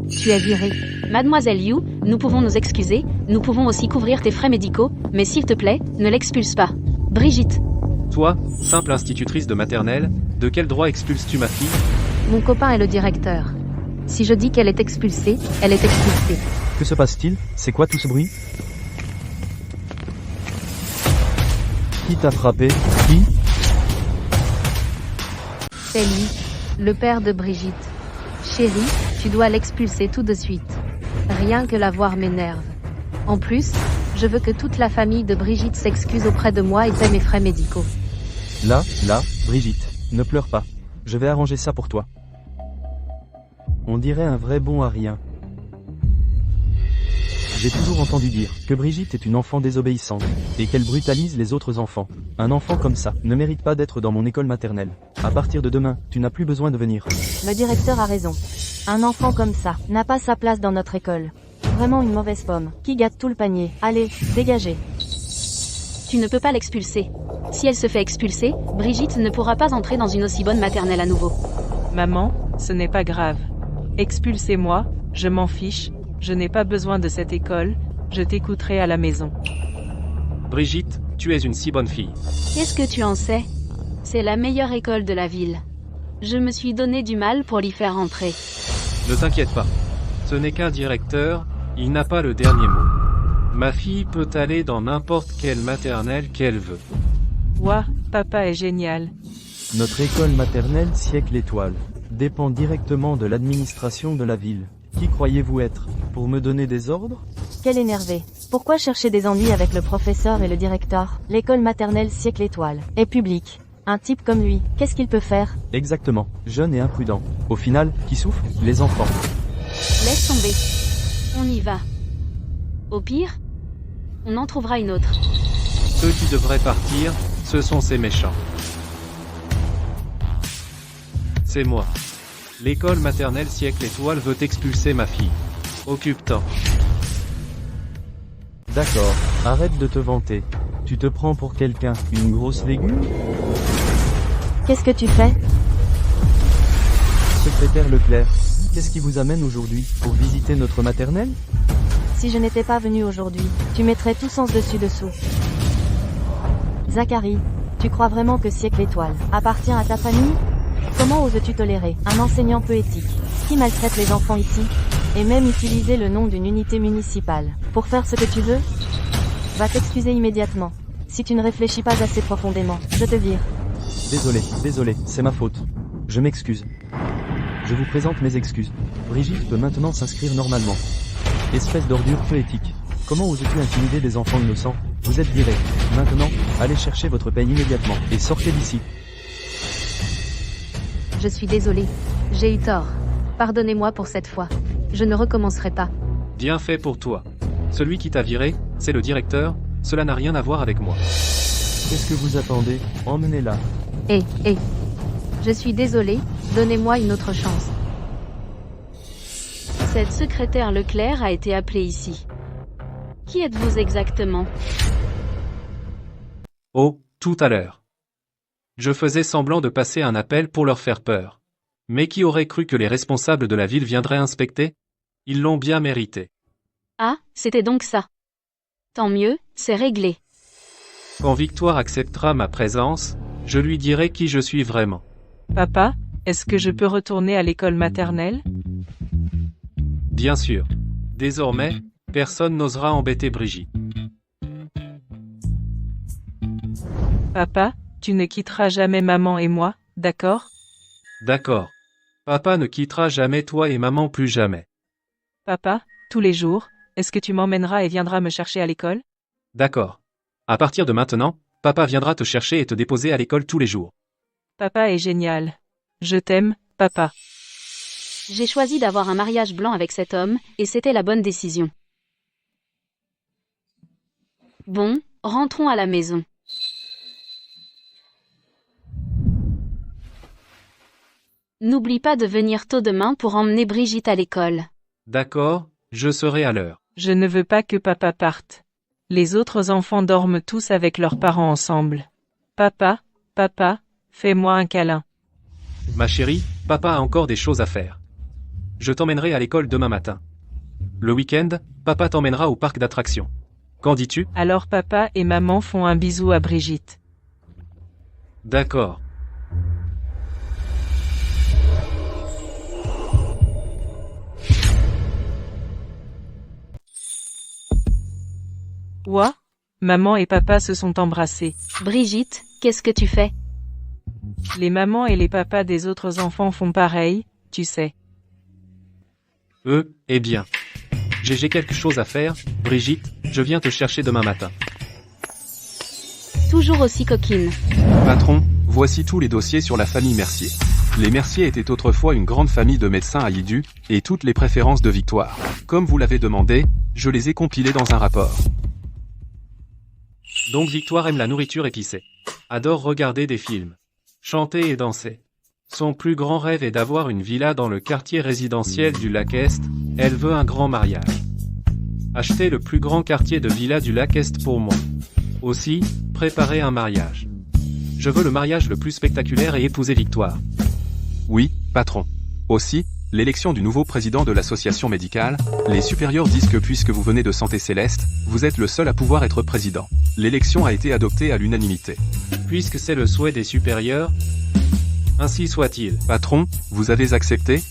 Tu es virée. Mademoiselle Yu, nous pouvons nous excuser, nous pouvons aussi couvrir tes frais médicaux, mais s'il te plaît, ne l'expulse pas. Brigitte.
Toi, simple institutrice de maternelle, de quel droit expulses-tu ma fille?
Mon copain est le directeur. Si je dis qu'elle est expulsée, elle est expulsée.
Que se passe-t-il? C'est quoi tout ce bruit? Qui t'a frappé? Qui?
C'est lui, le père de Brigitte. Chérie, tu dois l'expulser tout de suite. Rien que la voir m'énerve. En plus, je veux que toute la famille de Brigitte s'excuse auprès de moi et paie mes frais médicaux.
Là, Brigitte, ne pleure pas. Je vais arranger ça pour toi. On dirait un vrai bon à rien. J'ai toujours entendu dire que Brigitte est une enfant désobéissante, et qu'elle brutalise les autres enfants. Un enfant comme ça ne mérite pas d'être dans mon école maternelle. À partir de demain, tu n'as plus besoin de venir.
Le directeur a raison. Un enfant comme ça n'a pas sa place dans notre école. Vraiment une mauvaise pomme, qui gâte tout le panier. Allez, dégagez.
Tu ne peux pas l'expulser. Si elle se fait expulser, Brigitte ne pourra pas entrer dans une aussi bonne maternelle à nouveau.
Maman, ce n'est pas grave. Expulsez-moi, je m'en fiche, je n'ai pas besoin de cette école, je t'écouterai à la maison.
Brigitte, tu es une si bonne fille.
Qu'est-ce que tu en sais? C'est la meilleure école de la ville. Je me suis donné du mal pour l'y faire entrer.
Ne t'inquiète pas. Ce n'est qu'un directeur, il n'a pas le dernier mot. Ma fille peut aller dans n'importe quelle maternelle qu'elle veut.
Ouah, papa est génial.
Notre école maternelle Siècle Étoile dépend directement de l'administration de la ville. Qui croyez-vous être? Pour me donner des ordres?
Quel énervé. Pourquoi chercher des ennuis avec le professeur et le directeur? L'école maternelle Siècle Étoile est publique. Un type comme lui, qu'est-ce qu'il peut faire?
Exactement, jeune et imprudent. Au final, qui souffre? Les enfants.
Laisse tomber. On y va. Au pire, on en trouvera une autre.
Ceux qui devraient partir, ce sont ces méchants. C'est moi. L'école maternelle Siècle Étoile veut expulser ma fille. Occupe-t'en.
D'accord, arrête de te vanter. Tu te prends pour quelqu'un, une grosse légume?
Qu'est-ce que tu fais?
Secrétaire Leclerc, qu'est-ce qui vous amène aujourd'hui, pour visiter notre maternelle?
Si je n'étais pas venu aujourd'hui, tu mettrais tout sens dessus-dessous. Zachary, tu crois vraiment que Siècle Étoile appartient à ta famille? Comment oses-tu tolérer un enseignant peu éthique, qui maltraite les enfants ici, et même utiliser le nom d'une unité municipale, pour faire ce que tu veux? Va t'excuser immédiatement. Si tu ne réfléchis pas assez profondément, je te vire.
Désolé, c'est ma faute. Je m'excuse. Je vous présente mes excuses. Brigitte peut maintenant s'inscrire normalement. Espèce d'ordure peu éthique. Comment oses-tu intimider des enfants innocents? Vous êtes viré. Maintenant, allez chercher votre paye immédiatement, et sortez d'ici.
Je suis désolée. J'ai eu tort. Pardonnez-moi pour cette fois. Je ne recommencerai pas.
Bien fait pour toi. Celui qui t'a viré, c'est le directeur, cela n'a rien à voir avec moi.
Qu'est-ce que vous attendez? Emmenez-la.
Je suis désolée, donnez-moi une autre chance. Cette secrétaire Leclerc a été appelée ici. Qui êtes-vous exactement?
Oh, tout à l'heure. Je faisais semblant de passer un appel pour leur faire peur. Mais qui aurait cru que les responsables de la ville viendraient inspecter? Ils l'ont bien mérité.
Ah, c'était donc ça. Tant mieux, c'est réglé.
Quand Victoire acceptera ma présence, je lui dirai qui je suis vraiment.
Papa, est-ce que je peux retourner à l'école maternelle?
Bien sûr. Désormais, personne n'osera embêter Brigitte.
Papa, tu ne quitteras jamais maman et moi, d'accord?
D'accord. Papa ne quittera jamais toi et maman plus jamais.
Papa, tous les jours, est-ce que tu m'emmèneras et viendras me chercher à l'école?
D'accord. À partir de maintenant, papa viendra te chercher et te déposer à l'école tous les jours.
Papa est génial. Je t'aime, papa.
J'ai choisi d'avoir un mariage blanc avec cet homme, et c'était la bonne décision. Bon, rentrons à la maison. N'oublie pas de venir tôt demain pour emmener Brigitte à l'école.
D'accord, je serai à l'heure.
Je ne veux pas que papa parte. Les autres enfants dorment tous avec leurs parents ensemble. Papa, fais-moi un câlin.
Ma chérie, papa a encore des choses à faire. Je t'emmènerai à l'école demain matin. Le week-end, papa t'emmènera au parc d'attractions. Qu'en dis-tu?
Alors papa et maman font un bisou à Brigitte.
D'accord.
Ouah, maman et papa se sont embrassés.
Brigitte, qu'est-ce que tu fais?
Les mamans et les papas des autres enfants font pareil, tu sais.
Eh bien. J'ai quelque chose à faire, Brigitte, je viens te chercher demain matin.
Toujours aussi coquine.
Patron, voici tous les dossiers sur la famille Mercier. Les Mercier étaient autrefois une grande famille de médecins à Yidu, et toutes les préférences de Victoire. Comme vous l'avez demandé, je les ai compilées dans un rapport.
Donc Victoire aime la nourriture épicée. Adore regarder des films. Chanter et danser. Son plus grand rêve est d'avoir une villa dans le quartier résidentiel du Lac Est. Elle veut un grand mariage. Acheter le plus grand quartier de villa du Lac Est pour moi. Aussi, préparer un mariage. Je veux le mariage le plus spectaculaire et épouser Victoire.
Oui, patron. Aussi, l'élection du nouveau président de l'association médicale, les supérieurs disent que puisque vous venez de Santé Céleste, vous êtes le seul à pouvoir être président. L'élection a été adoptée à l'unanimité.
Puisque c'est le souhait des supérieurs, ainsi soit-il.
Patron, vous avez accepté?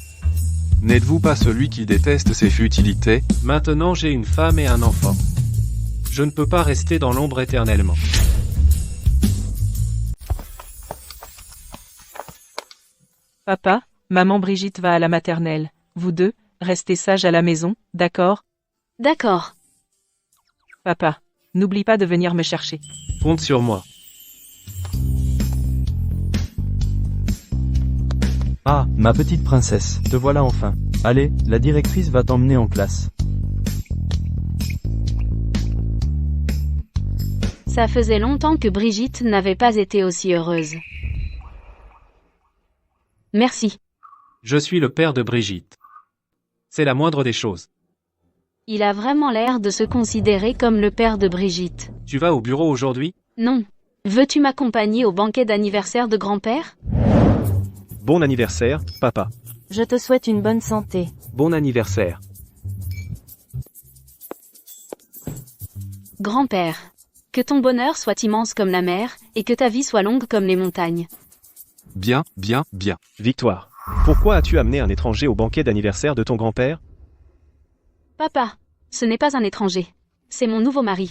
N'êtes-vous pas celui qui déteste ces futilités?
Maintenant j'ai une femme et un enfant. Je ne peux pas rester dans l'ombre éternellement.
Papa, maman Brigitte va à la maternelle. Vous deux, restez sages à la maison, d'accord?
D'accord.
Papa, n'oublie pas de venir me chercher.
Compte sur moi.
Ah, ma petite princesse, te voilà enfin. Allez, la directrice va t'emmener en classe.
Ça faisait longtemps que Brigitte n'avait pas été aussi heureuse. Merci.
Je suis le père de Brigitte. C'est la moindre des choses.
Il a vraiment l'air de se considérer comme le père de Brigitte.
Tu vas au bureau aujourd'hui?
Non. Veux-tu m'accompagner au banquet d'anniversaire de grand-père?
Bon anniversaire, papa.
Je te souhaite une bonne santé.
Bon anniversaire.
Grand-père. Que ton bonheur soit immense comme la mer, et que ta vie soit longue comme les montagnes.
Bien.
Victoire. Pourquoi as-tu amené un étranger au banquet d'anniversaire de ton grand-père?
Papa, ce n'est pas un étranger. C'est mon nouveau mari.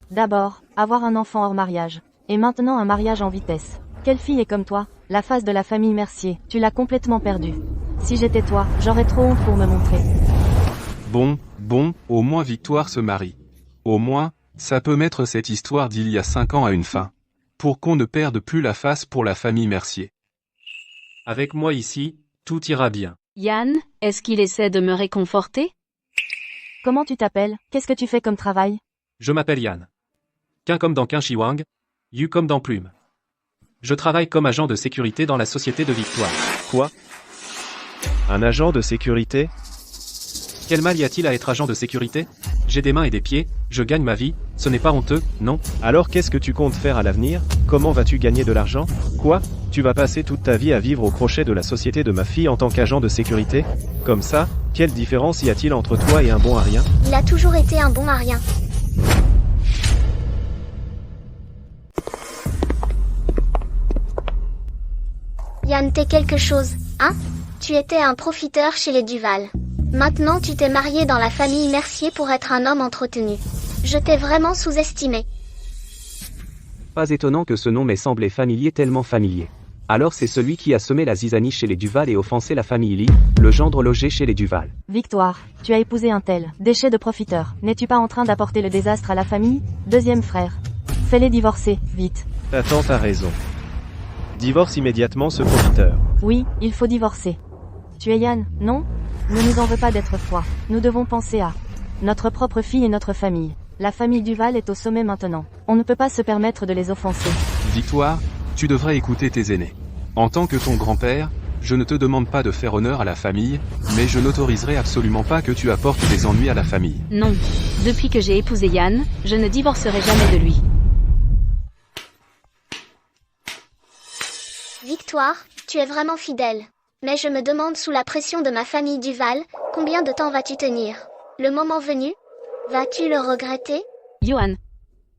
D'abord, avoir un enfant hors mariage. Et maintenant un mariage en vitesse. Quelle fille est comme toi? La face de la famille Mercier, tu l'as complètement perdue. Si j'étais toi, j'aurais trop honte pour me montrer.
Bon, au moins Victoire se marie. Au moins, ça peut mettre cette histoire d'il y a 5 ans à une fin. Pour qu'on ne perde plus la face pour la famille Mercier.
Avec moi ici, tout ira bien.
Yann, est-ce qu'il essaie de me réconforter?
Comment tu t'appelles? Qu'est-ce que tu fais comme travail?
Je m'appelle Yann. Quin comme dans Quin Chiwang, Yu comme dans Plume. Je travaille comme agent de sécurité dans la société de Victoire.
Quoi? Un agent de sécurité?
Quel mal y a-t-il à être agent de sécurité? J'ai des mains et des pieds, je gagne ma vie, Ce n'est pas honteux, non?
Alors qu'est-ce que tu comptes faire à l'avenir? Comment vas-tu gagner de l'argent? Quoi? Tu vas passer toute ta vie à vivre au crochet de la société de ma fille en tant qu'agent de sécurité? Comme ça, quelle différence y a-t-il entre toi et un bon à rien?
Il a toujours été un bon à rien. Yann, t'es quelque chose, hein? Tu étais un profiteur chez les Duval. Maintenant tu t'es marié dans la famille Mercier pour être un homme entretenu. Je t'ai vraiment sous-estimé.
Pas étonnant que ce nom m'ait semblé familier, tellement familier. Alors c'est celui qui a semé la zizanie chez les Duval et offensé la famille Lee, le gendre logé chez les Duval.
Victoire, tu as épousé un tel, déchet de profiteur. N'es-tu pas en train d'apporter le désastre à la famille? Deuxième frère. Fais-les divorcer, vite.
Ta tante a raison. Divorce immédiatement ce profiteur.
Oui, il faut divorcer. Tu es Yann, non? Ne nous en veux pas d'être froid. Nous devons penser à notre propre fille et notre famille. La famille Duval est au sommet maintenant. On ne peut pas se permettre de les offenser.
Victoire, tu devrais écouter tes aînés. En tant que ton grand-père, je ne te demande pas de faire honneur à la famille, mais je n'autoriserai absolument pas que tu apportes des ennuis à la famille.
Non. Depuis que j'ai épousé Yann, je ne divorcerai jamais de lui.
Victoire, tu es vraiment fidèle. Mais je me demande sous la pression de ma famille Duval, combien de temps vas-tu tenir? Le moment venu, vas-tu le regretter?
Johan.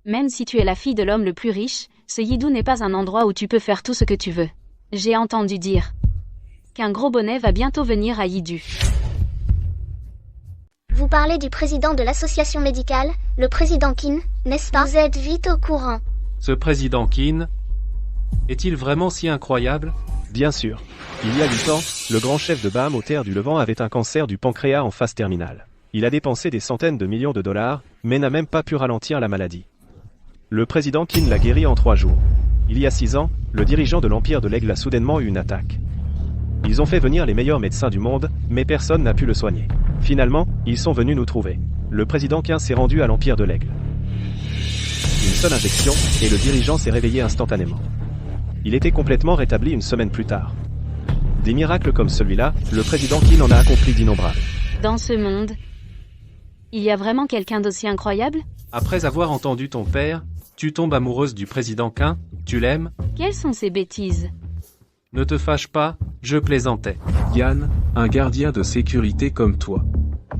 Même si tu es la fille de l'homme le plus riche, ce Yidou n'est pas un endroit où tu peux faire tout ce que tu veux. J'ai entendu dire qu'un gros bonnet va bientôt venir à Yidu.
Vous parlez du président de l'association médicale, le président Kin, n'est-ce pas? Vous êtes vite au courant.
Ce président Kin, est-il vraiment si incroyable?
Bien sûr. Il y a 8 ans, le grand chef de Baham aux terres du Levant avait un cancer du pancréas en phase terminale. Il a dépensé des centaines de millions de dollars, mais n'a même pas pu ralentir la maladie. Le président Kin l'a guéri en 3 jours. Il y a 6 ans, le dirigeant de l'Empire de l'Aigle a soudainement eu une attaque. Ils ont fait venir les meilleurs médecins du monde, mais personne n'a pu le soigner. Finalement, ils sont venus nous trouver. Le président Kin s'est rendu à l'Empire de l'Aigle. Une seule injection, et le dirigeant s'est réveillé instantanément. Il était complètement rétabli une semaine plus tard. Des miracles comme celui-là, le président Kin en a accompli d'innombrables.
Dans ce monde, il y a vraiment quelqu'un d'aussi incroyable?
Après avoir entendu ton père, tu tombes amoureuse du président Kin, tu l'aimes?
Quelles sont ces bêtises?
Ne te fâche pas, je plaisantais.
Yann, un gardien de sécurité comme toi,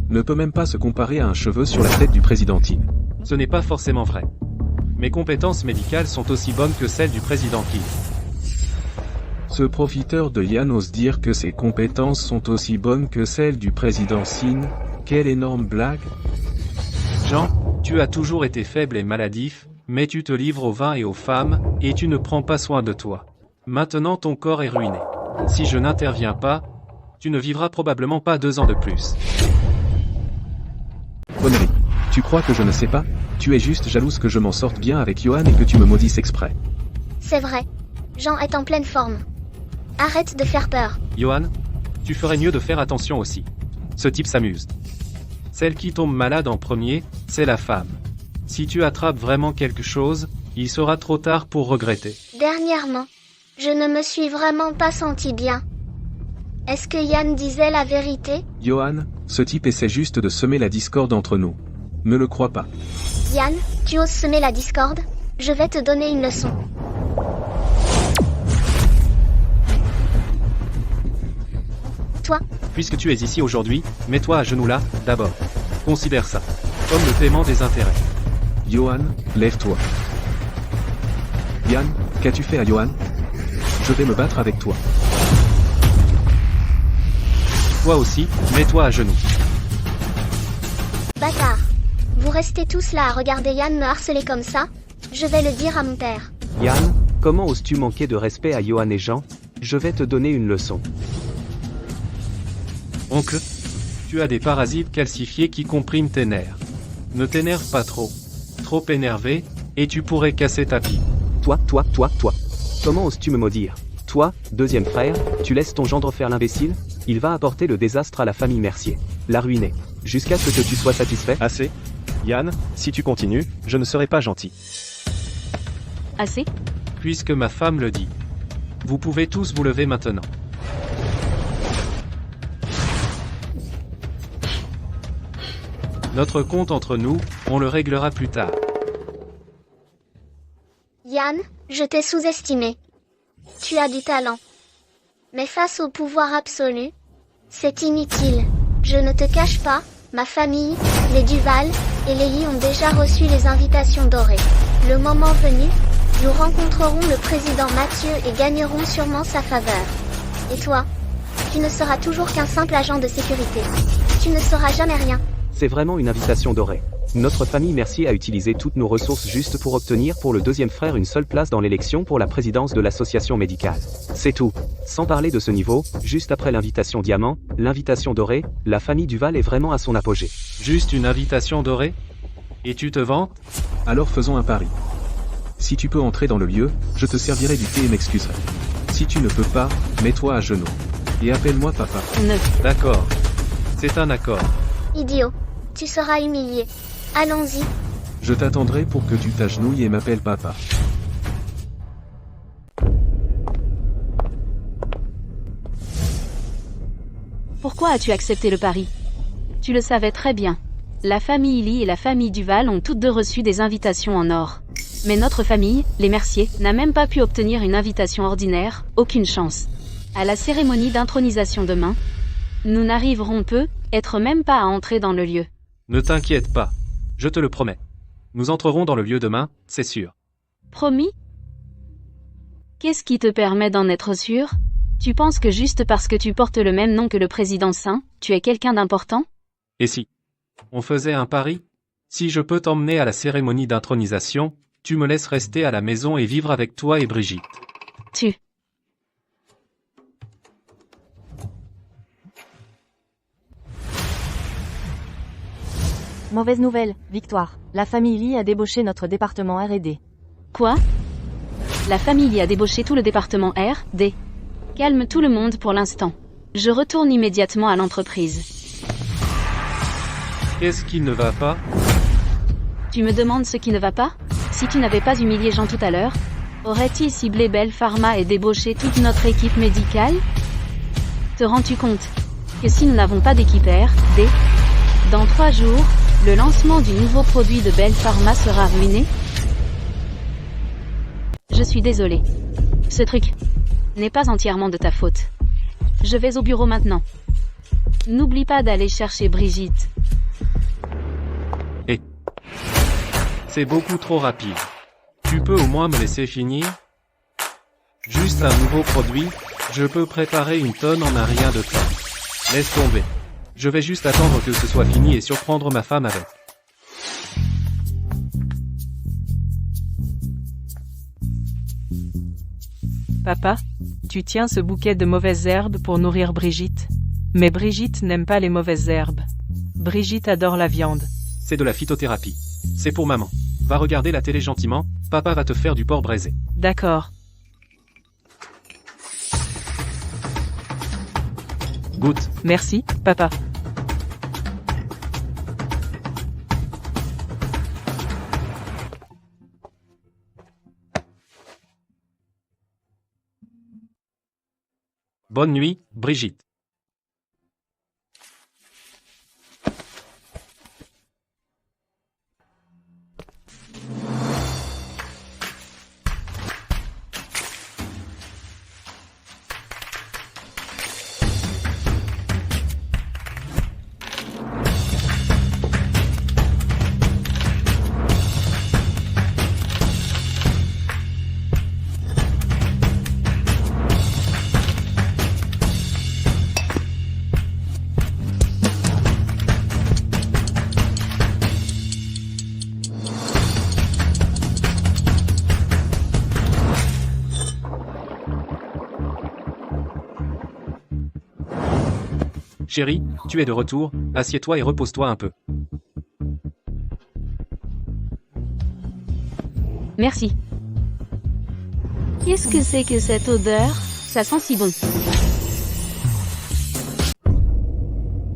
ne peut même pas se comparer à un cheveu sur la tête du président Kin.
Ce n'est pas forcément vrai. Mes compétences médicales sont aussi bonnes que celles du président Kin.
Ce profiteur de Yann ose dire que ses compétences sont aussi bonnes que celles du président Sin. Quelle énorme blague!
Jean, tu as toujours été faible et maladif, mais tu te livres au vin et aux femmes, et tu ne prends pas soin de toi. Maintenant ton corps est ruiné. Si je n'interviens pas, tu ne vivras probablement pas 2 ans de plus.
Connerie. Tu crois que je ne sais pas? Tu es juste jalouse que je m'en sorte bien avec Johan et que tu me maudisses exprès.
C'est vrai. Jean est en pleine forme. Arrête de faire peur.
Johan, tu ferais mieux de faire attention aussi. Ce type s'amuse. Celle qui tombe malade en premier, c'est la femme. Si tu attrapes vraiment quelque chose, il sera trop tard pour regretter.
Dernièrement, je ne me suis vraiment pas senti bien. Est-ce que Yann disait la vérité?
Johan, ce type essaie juste de semer la discorde entre nous. Ne le crois pas.
Yann, tu oses semer la discorde? Je vais te donner une leçon. Toi,
puisque tu es ici aujourd'hui, mets-toi à genoux là, d'abord. Considère ça comme le paiement des intérêts.
Johan, lève-toi. Yann, qu'as-tu fait à Johan? Je vais me battre avec toi.
Toi aussi, mets-toi à genoux.
Bâtard. Vous restez tous là à regarder Yann me harceler comme ça? Je vais le dire à mon père.
Yann, comment oses-tu manquer de respect à Johan et Jean? Je vais te donner une leçon.
Oncle, tu as des parasites calcifiés qui compriment tes nerfs. Ne t'énerve pas trop. Trop énervé, et tu pourrais casser ta pipe.
Toi. Comment oses-tu me maudire? Toi, deuxième frère, tu laisses ton gendre faire l'imbécile? Il va apporter le désastre à la famille Mercier. La ruiner. Jusqu'à ce que tu sois satisfait?
Assez. Yann, si tu continues, je ne serai pas gentil.
Assez?
Puisque ma femme le dit. Vous pouvez tous vous lever maintenant. Notre compte entre nous, on le réglera plus tard.
Yann, je t'ai sous-estimé. Tu as du talent. Mais face au pouvoir absolu, c'est inutile. Je ne te cache pas, ma famille, les Duval et les Lee ont déjà reçu les invitations dorées. Le moment venu, nous rencontrerons le président Mathieu et gagnerons sûrement sa faveur. Et toi? Tu ne seras toujours qu'un simple agent de sécurité. Tu ne sauras jamais rien.
C'est vraiment une invitation dorée. Notre famille Mercier a utilisé toutes nos ressources juste pour obtenir pour le deuxième frère une seule place dans l'élection pour la présidence de l'association médicale. C'est tout. Sans parler de ce niveau, juste après l'invitation diamant, l'invitation dorée, la famille Duval est vraiment à son apogée.
Juste une invitation dorée? Et tu te vantes?
Alors faisons un pari. Si tu peux entrer dans le lieu, je te servirai du thé et m'excuserai. Si tu ne peux pas, mets-toi à genoux. Et appelle-moi papa.
D'accord. C'est un accord.
Idiot. Tu seras humilié. Allons-y.
Je t'attendrai pour que tu t'agenouilles et m'appelles papa.
Pourquoi as-tu accepté le pari? Tu le savais très bien. La famille Lee et la famille Duval ont toutes deux reçu des invitations en or. Mais notre famille, les Mercier, n'a même pas pu obtenir une invitation ordinaire, aucune chance. À la cérémonie d'intronisation demain, nous n'arriverons peut-être même pas à entrer dans le lieu.
Ne t'inquiète pas. Je te le promets. Nous entrerons dans le lieu demain, c'est sûr.
Promis? Qu'est-ce qui te permet d'en être sûr? Tu penses que juste parce que tu portes le même nom que le président Saint, tu es quelqu'un d'important?
Et si on faisait un pari? Si je peux t'emmener à la cérémonie d'intronisation, tu me laisses rester à la maison et vivre avec toi et Brigitte.
Mauvaise nouvelle, Victoire. La famille Lee a débauché notre département R&D.
Quoi? La famille Lee a débauché tout le département R&D. Calme tout le monde pour l'instant. Je retourne immédiatement à l'entreprise.
Qu'est-ce qui ne va pas?
Tu me demandes ce qui ne va pas? Si tu n'avais pas humilié Jean tout à l'heure, aurait-il ciblé Belle Pharma et débauché toute notre équipe médicale? Te rends-tu compte que si nous n'avons pas d'équipe R&D, dans 3 jours, le lancement du nouveau produit de Belle Pharma sera ruiné? Je suis désolé. Ce truc n'est pas entièrement de ta faute. Je vais au bureau maintenant. N'oublie pas d'aller chercher Brigitte.
C'est beaucoup trop rapide. Tu peux au moins me laisser finir? Juste un nouveau produit, je peux préparer une tonne en un rien de temps. Laisse tomber. Je vais juste attendre que ce soit fini et surprendre ma femme avec.
Papa, tu tiens ce bouquet de mauvaises herbes pour nourrir Brigitte. Mais Brigitte n'aime pas les mauvaises herbes. Brigitte adore la viande.
C'est de la phytothérapie. C'est pour maman. Va regarder la télé gentiment, papa va te faire du porc braisé.
D'accord.
Goûte.
Merci, papa.
Bonne nuit, Brigitte. Chérie, tu es de retour, assieds-toi et repose-toi un peu.
Merci. Qu'est-ce que c'est que cette odeur? Ça sent si bon.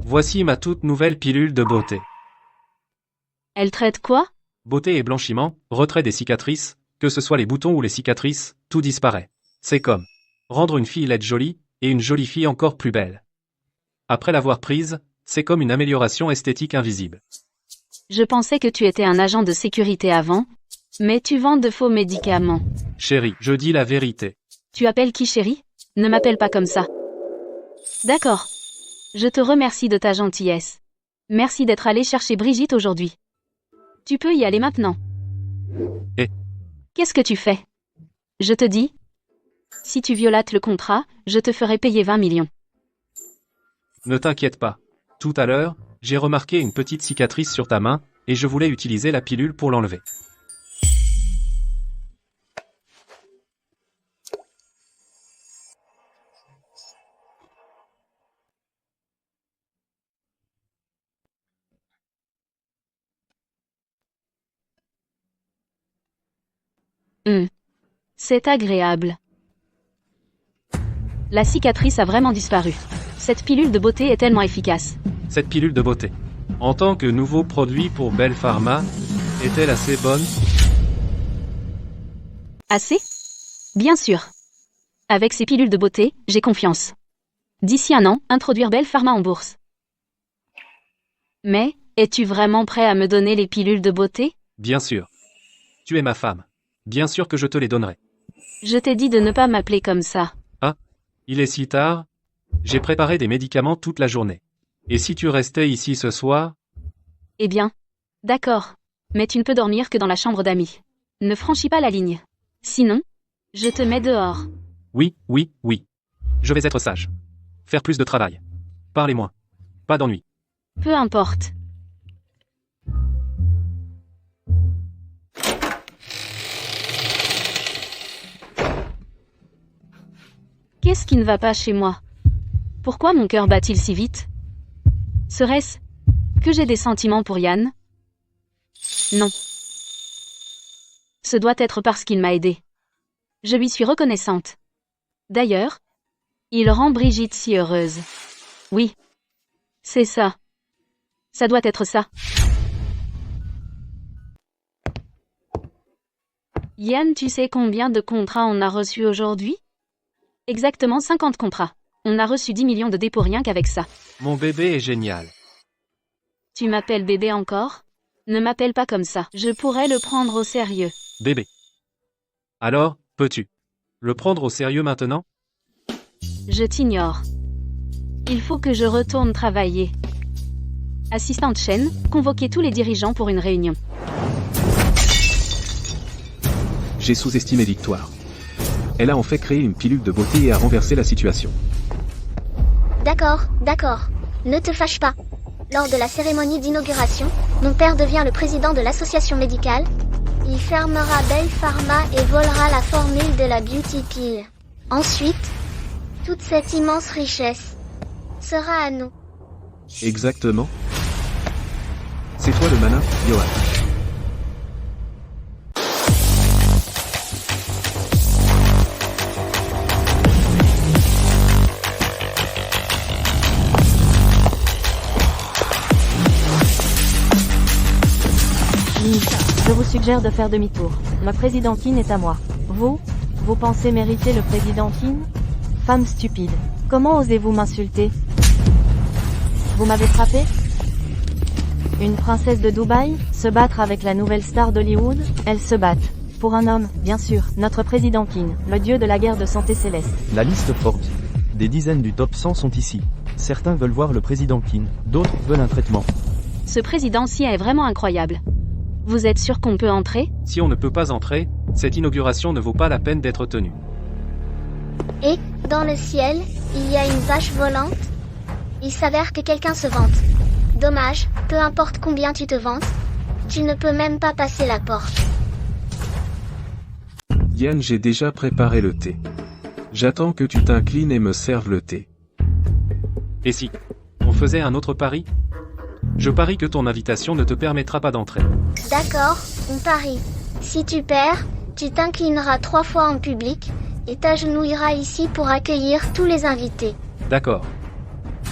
Voici ma toute nouvelle pilule de beauté.
Elle traite quoi?
Beauté et blanchiment, retrait des cicatrices, que ce soit les boutons ou les cicatrices, tout disparaît. C'est comme rendre une fille laide jolie, et une jolie fille encore plus belle. Après l'avoir prise, c'est comme une amélioration esthétique invisible.
Je pensais que tu étais un agent de sécurité avant. Mais tu vends de faux médicaments.
Chérie, je dis la vérité.
Tu appelles qui chérie? Ne m'appelle pas comme ça. D'accord. Je te remercie de ta gentillesse. Merci d'être allé chercher Brigitte aujourd'hui. Tu peux y aller maintenant.
Eh.
Qu'est-ce que tu fais? Je te dis. Si tu violates le contrat, je te ferai payer 20 millions.
Ne t'inquiète pas. Tout à l'heure, j'ai remarqué une petite cicatrice sur ta main, et je voulais utiliser la pilule pour l'enlever.
C'est agréable. La cicatrice a vraiment disparu. Cette pilule de beauté est tellement efficace.
Cette pilule de beauté. En tant que nouveau produit pour Belle Pharma, est-elle assez bonne?
Assez? Bien sûr. Avec ces pilules de beauté, j'ai confiance. D'ici un an, introduire Belle Pharma en bourse. Mais, es-tu vraiment prêt à me donner les pilules de beauté?
Bien sûr. Tu es ma femme. Bien sûr que je te les donnerai.
Je t'ai dit de ne pas m'appeler comme ça.
Ah, il est si tard. J'ai préparé des médicaments toute la journée. Et si tu restais ici ce soir?
Eh bien. D'accord. Mais tu ne peux dormir que dans la chambre d'amis. Ne franchis pas la ligne. Sinon, je te mets dehors.
Oui. Je vais être sage. Faire plus de travail. Parlez moins. Pas d'ennui.
Peu importe. Qu'est-ce qui ne va pas chez moi? Pourquoi mon cœur bat-il si vite? Serait-ce que j'ai des sentiments pour Yann? Non. Ce doit être parce qu'il m'a aidé. Je lui suis reconnaissante. D'ailleurs, il rend Brigitte si heureuse. Oui. C'est ça. Ça doit être ça. Yann, tu sais combien de contrats on a reçus aujourd'hui? Exactement 50 contrats. On a reçu 10 millions de dépôts rien qu'avec ça.
Mon bébé est génial.
Tu m'appelles bébé encore? Ne m'appelle pas comme ça. Je pourrais le prendre au sérieux.
Bébé. Alors, peux-tu le prendre au sérieux maintenant?
Je t'ignore. Il faut que je retourne travailler. Assistante chaîne, convoquez tous les dirigeants pour une réunion.
J'ai sous-estimé Victoire. Elle a en fait créé une pilule de beauté et a renversé la situation.
D'accord. Ne te fâche pas. Lors de la cérémonie d'inauguration, mon père devient le président de l'association médicale. Il fermera Belle Pharma et volera la formule de la Beauty Pill. Ensuite, toute cette immense richesse sera à nous.
Exactement. C'est toi le malin, Johan.
Je vous suggère de faire demi-tour. Ma présidentine est à moi. Vous pensez mériter le présidentine? Femme stupide. Comment osez-vous m'insulter? Vous m'avez frappé? Une princesse de Dubaï? Se battre avec la nouvelle star d'Hollywood? Elles se battent. Pour un homme, bien sûr, notre présidentine, le dieu de la guerre de santé céleste.
La liste forte. Des dizaines du top 100 sont ici. Certains veulent voir le président Kin, d'autres veulent un traitement.
Ce président-ci est vraiment incroyable. Vous êtes sûr qu'on peut entrer?
Si on ne peut pas entrer, cette inauguration ne vaut pas la peine d'être tenue.
Et, dans le ciel, il y a une vache volante. Il s'avère que quelqu'un se vante. Dommage, peu importe combien tu te vantes, tu ne peux même pas passer la porte.
Yann, j'ai déjà préparé le thé. J'attends que tu t'inclines et me serves le thé.
Et si on faisait un autre pari? Je parie que ton invitation ne te permettra pas d'entrer.
D'accord, on parie. Si tu perds, tu t'inclineras 3 fois en public et t'agenouilleras ici pour accueillir tous les invités.
D'accord.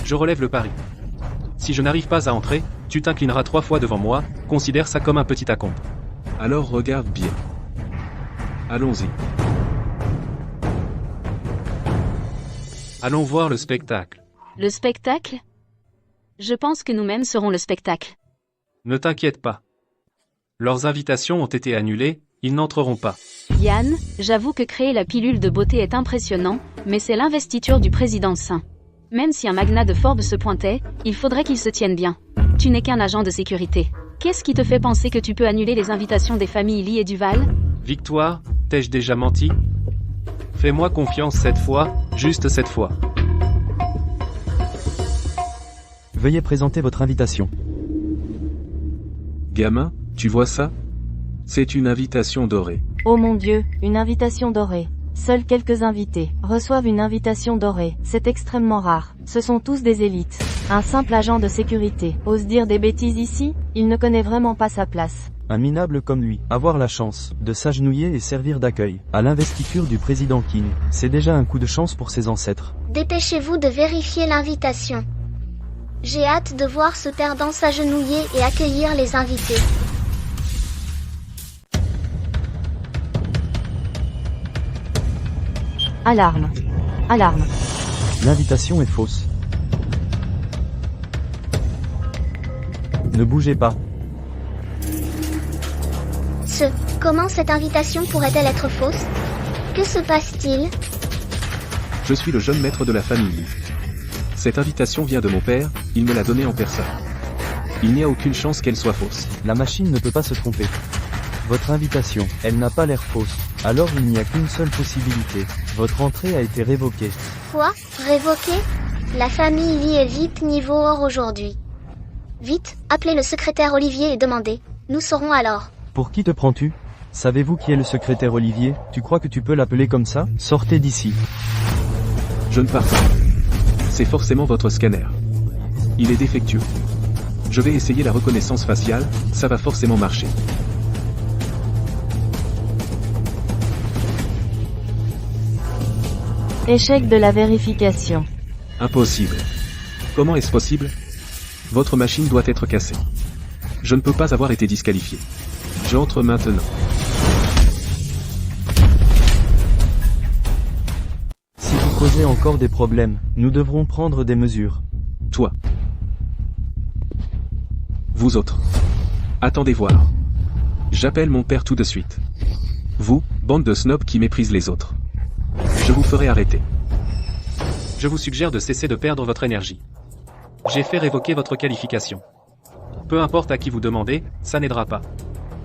Je relève le pari. Si je n'arrive pas à entrer, tu t'inclineras 3 fois devant moi, considère ça comme un petit acompte.
Alors regarde bien. Allons-y.
Allons voir le spectacle.
Le spectacle? Je pense que nous-mêmes serons le spectacle.
Ne t'inquiète pas. Leurs invitations ont été annulées, Ils n'entreront pas.
Yann, j'avoue que créer la pilule de beauté est impressionnant, mais c'est l'investiture du président sain. Même si un magnat de Forbes se pointait, il faudrait qu'il se tienne bien. Tu n'es qu'un agent de sécurité. Qu'est-ce qui te fait penser que tu peux annuler les invitations des familles Lee et Duval?
Victoire, t'ai-je déjà menti? Fais-moi confiance cette fois, juste cette fois.
Veuillez présenter votre invitation.
Gamin, tu vois ça? C'est une invitation dorée.
Oh mon Dieu, une invitation dorée. Seuls quelques invités reçoivent une invitation dorée. C'est extrêmement rare. Ce sont tous des élites. Un simple agent de sécurité ose dire des bêtises ici? Il ne connaît vraiment pas sa place.
Un minable comme lui, avoir la chance de s'agenouiller et servir d'accueil à l'investiture du président King, c'est déjà un coup de chance pour ses ancêtres.
Dépêchez-vous de vérifier l'invitation. J'ai hâte de voir ce perdant s'agenouiller et accueillir les invités.
Alarme. Alarme.
L'invitation est fausse. Ne bougez pas.
Comment cette invitation pourrait-elle être fausse? Que se passe-t-il?
Je suis le jeune maître de la famille. Cette invitation vient de mon père, il me l'a donnée en personne. Il n'y a aucune chance qu'elle soit fausse.
La machine ne peut pas se tromper. Votre invitation, elle n'a pas l'air fausse. Alors il n'y a qu'une seule possibilité. Votre entrée a été révoquée.
Quoi? Révoquée? La famille Lee est VIP niveau or aujourd'hui. Vite, appelez le secrétaire Olivier et demandez. Nous saurons alors.
Pour qui te prends-tu? Savez-vous qui est le secrétaire Olivier? Tu crois que tu peux l'appeler comme ça? Sortez d'ici.
Je ne pars pas. C'est forcément votre scanner. Il est défectueux. Je vais essayer la reconnaissance faciale, ça va forcément marcher.
Échec de la vérification.
Impossible. Comment est-ce possible? Votre machine doit être cassée. Je ne peux pas avoir été disqualifié. J'entre maintenant.
Si vous causez encore des problèmes, nous devrons prendre des mesures.
Toi. Vous autres. Attendez voir. J'appelle mon père tout de suite. Vous, bande de snobs qui méprisent les autres. Je vous ferai arrêter.
Je vous suggère de cesser de perdre votre énergie. J'ai fait révoquer votre qualification. Peu importe à qui vous demandez, ça n'aidera pas.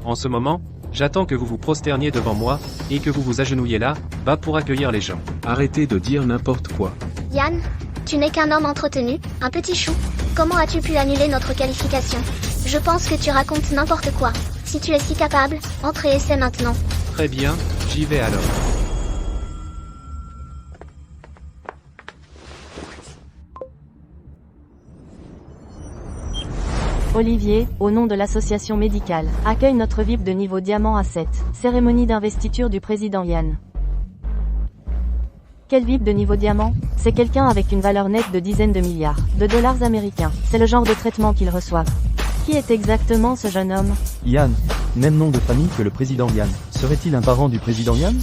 En ce moment, j'attends que vous vous prosterniez devant moi, et que vous vous agenouillez là, bas pour accueillir les gens.
Arrêtez de dire n'importe quoi.
Yann, tu n'es qu'un homme entretenu, un petit chou. Comment as-tu pu annuler notre qualification? Je pense que tu racontes n'importe quoi. Si tu es si capable, entre et essaie maintenant.
Très bien, j'y vais alors.
Olivier, au nom de l'association médicale, accueille notre VIP de niveau diamant à 7. Cérémonie d'investiture du président Yann. Quel VIP de niveau diamant? C'est quelqu'un avec une valeur nette de dizaines de milliards de dollars américains. C'est le genre de traitement qu'ils reçoivent. Qui est exactement ce jeune homme?
Yann. Même nom de famille que le président Yann. Serait-il un parent du président Yann?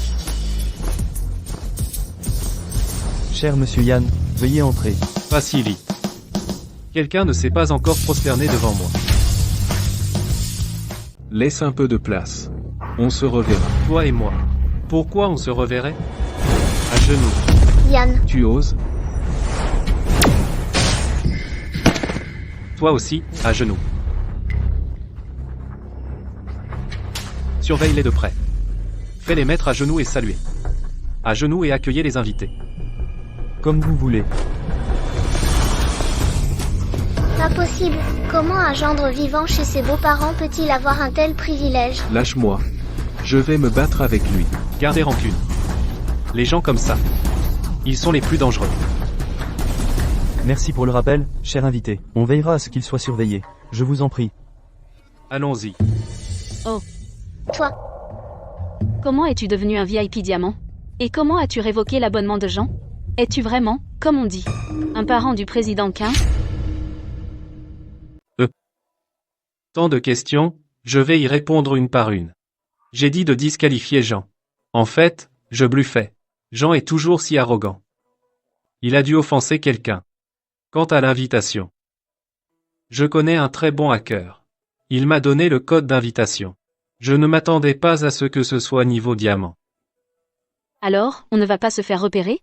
Cher monsieur Yann, veuillez entrer.
Pas si vite. Quelqu'un ne s'est pas encore prosterné devant moi.
Laisse un peu de place. On se reverra.
Toi et moi. Pourquoi on se reverrait? À genoux.
Yann.
Tu oses?
Toi aussi, à genoux. Surveille-les de près. Fais-les mettre à genoux et saluer. À genoux et accueillez les invités.
Comme vous voulez.
Pas possible. Comment un gendre vivant chez ses beaux-parents peut-il avoir un tel privilège?
Lâche-moi. Je vais me battre avec lui.
Gardez rancune. Les gens comme ça, ils sont les plus dangereux.
Merci pour le rappel, cher invité. On veillera à ce qu'il soit surveillé. Je vous en prie.
Allons-y.
Oh.
Toi.
Comment es-tu devenu un VIP diamant? Et comment as-tu révoqué l'abonnement de Jean? Es-tu vraiment, comme on dit, un parent du président Quin?
Tant de questions, je vais y répondre une par une. J'ai dit de disqualifier Jean. En fait, je bluffais. Jean est toujours si arrogant. Il a dû offenser quelqu'un. Quant à l'invitation, je connais un très bon hacker. Il m'a donné le code d'invitation. Je ne m'attendais pas à ce que ce soit niveau diamant.
Alors, on ne va pas se faire repérer?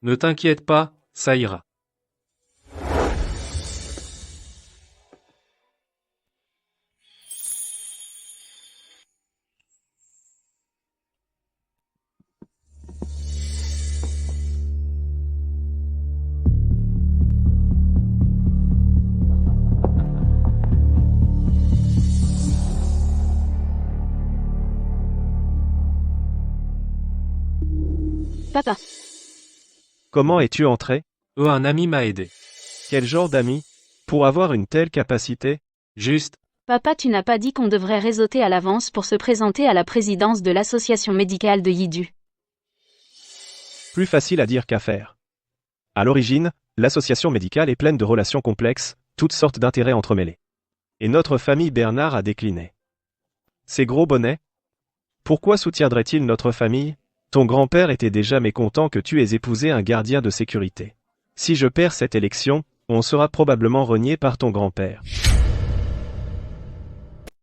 Ne t'inquiète pas, ça ira.
Papa.
Comment es-tu entré?
Un ami m'a aidé.
Quel genre d'ami? Pour avoir une telle capacité?
Juste.
Papa, tu n'as pas dit qu'on devrait réseauter à l'avance pour se présenter à la présidence de l'association médicale de Yidu.
Plus facile à dire qu'à faire. À l'origine, l'association médicale est pleine de relations complexes, toutes sortes d'intérêts entremêlés. Et notre famille Bernard a décliné. Ces gros bonnets? Pourquoi soutiendrait-il notre famille? Ton grand-père était déjà mécontent que tu aies épousé un gardien de sécurité. Si je perds cette élection, on sera probablement renié par ton grand-père.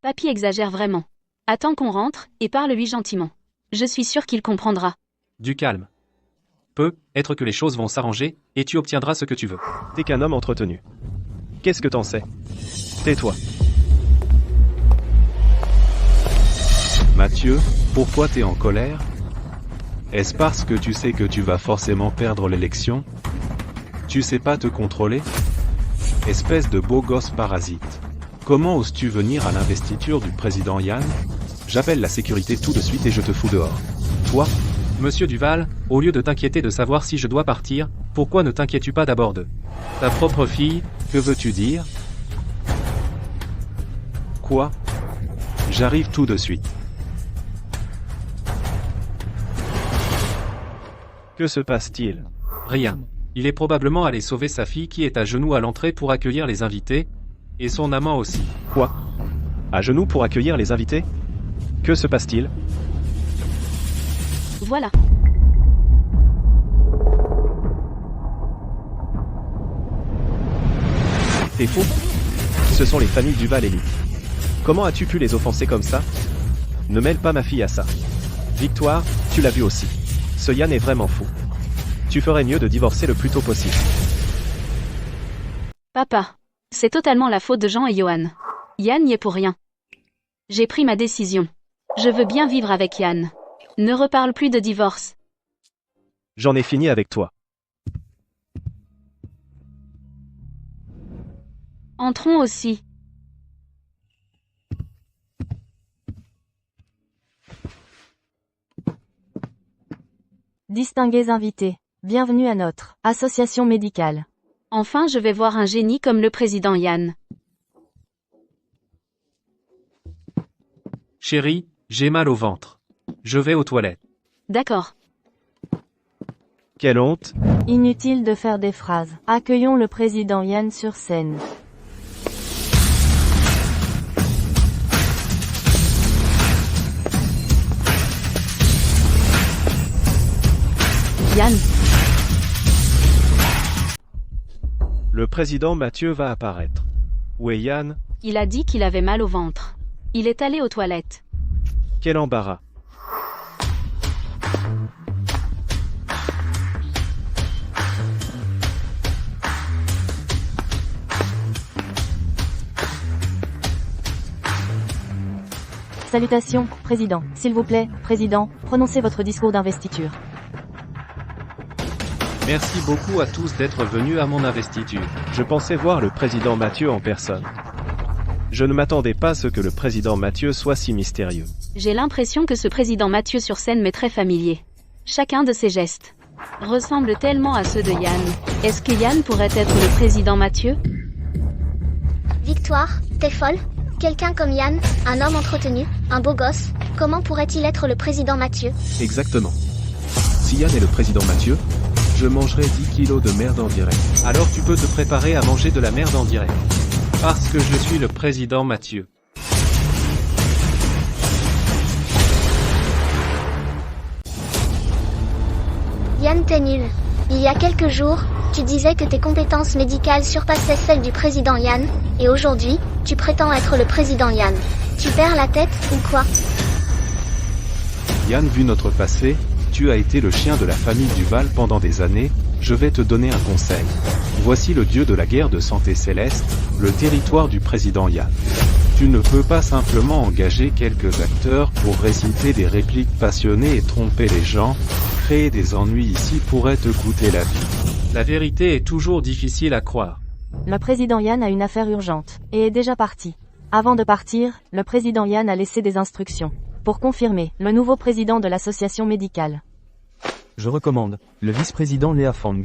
Papy exagère vraiment. Attends qu'on rentre, et parle-lui gentiment. Je suis sûre qu'il comprendra.
Du calme. Peut-être que les choses vont s'arranger, et tu obtiendras ce que tu veux.
T'es qu'un homme entretenu. Qu'est-ce que t'en sais? Tais-toi.
Mathieu, pourquoi t'es en colère? Est-ce parce que tu sais que tu vas forcément perdre l'élection? Tu sais pas te contrôler? Espèce de beau gosse parasite. Comment oses-tu venir à l'investiture du président Yann? J'appelle la sécurité tout de suite et je te fous dehors. Toi?
Monsieur Duval, au lieu de t'inquiéter de savoir si je dois partir, pourquoi ne t'inquiètes-tu pas d'abord de ta propre fille?
Que veux-tu dire? Quoi? J'arrive tout de suite.
Que se passe-t-il?
Rien. Il est probablement allé sauver sa fille qui est à genoux à l'entrée pour accueillir les invités, et son amant aussi.
Quoi? À genoux pour accueillir les invités? Que se passe-t-il?
Voilà.
T'es fou? Ce sont les familles Duval élite. Comment as-tu pu les offenser comme ça? Ne mêle pas ma fille à ça. Victoire, tu l'as vu aussi. Ce Yann est vraiment fou. Tu ferais mieux de divorcer le plus tôt possible.
Papa. C'est totalement la faute de Jean et Johan. Yann n'y est pour rien. J'ai pris ma décision. Je veux bien vivre avec Yann. Ne reparle plus de divorce.
J'en ai fini avec toi.
Entrons aussi.
Distingués invités, bienvenue à notre association médicale.
Enfin, je vais voir un génie comme le président Yann.
Chérie, j'ai mal au ventre. Je vais aux toilettes.
D'accord.
Quelle honte!
Inutile de faire des phrases. Accueillons le président Yann sur scène.
Yann.
Le président Mathieu va apparaître. Où est Yann?
Il a dit qu'il avait mal au ventre. Il est allé aux toilettes.
Quel embarras.
Salutations, président. S'il vous plaît, président, prononcez votre discours d'investiture.
Merci beaucoup à tous d'être venus à mon investiture.
Je pensais voir le président Mathieu en personne. Je ne m'attendais pas à ce que le président Mathieu soit si mystérieux.
J'ai l'impression que ce président Mathieu sur scène m'est très familier. Chacun de ses gestes ressemble tellement à ceux de Yann. Est-ce que Yann pourrait être le président Mathieu?
Victoire, t'es folle? Quelqu'un comme Yann, un homme entretenu, un beau gosse, comment pourrait-il être le président Mathieu?
Exactement. Si Yann est le président Mathieu, je mangerai 10 kilos de merde en direct.
Alors tu peux te préparer à manger de la merde en direct. Parce que je suis le président Mathieu.
Yann, t'es nul. Il y a quelques jours, tu disais que tes compétences médicales surpassaient celles du président Yann, et aujourd'hui, tu prétends être le président Yann. Tu perds la tête, ou quoi?
Yann, vu notre passé, tu as été le chien de la famille Duval pendant des années, je vais te donner un conseil. Voici le dieu de la guerre de santé céleste, le territoire du président Yann. Tu ne peux pas simplement engager quelques acteurs pour réciter des répliques passionnées et tromper les gens. Créer des ennuis ici pourrait te coûter la vie.
La vérité est toujours difficile à croire.
Le président Yann a une affaire urgente, et est déjà parti. Avant de partir, le président Yann a laissé des instructions. Pour confirmer, le nouveau président de l'association médicale.
Je recommande le vice-président Léa Fang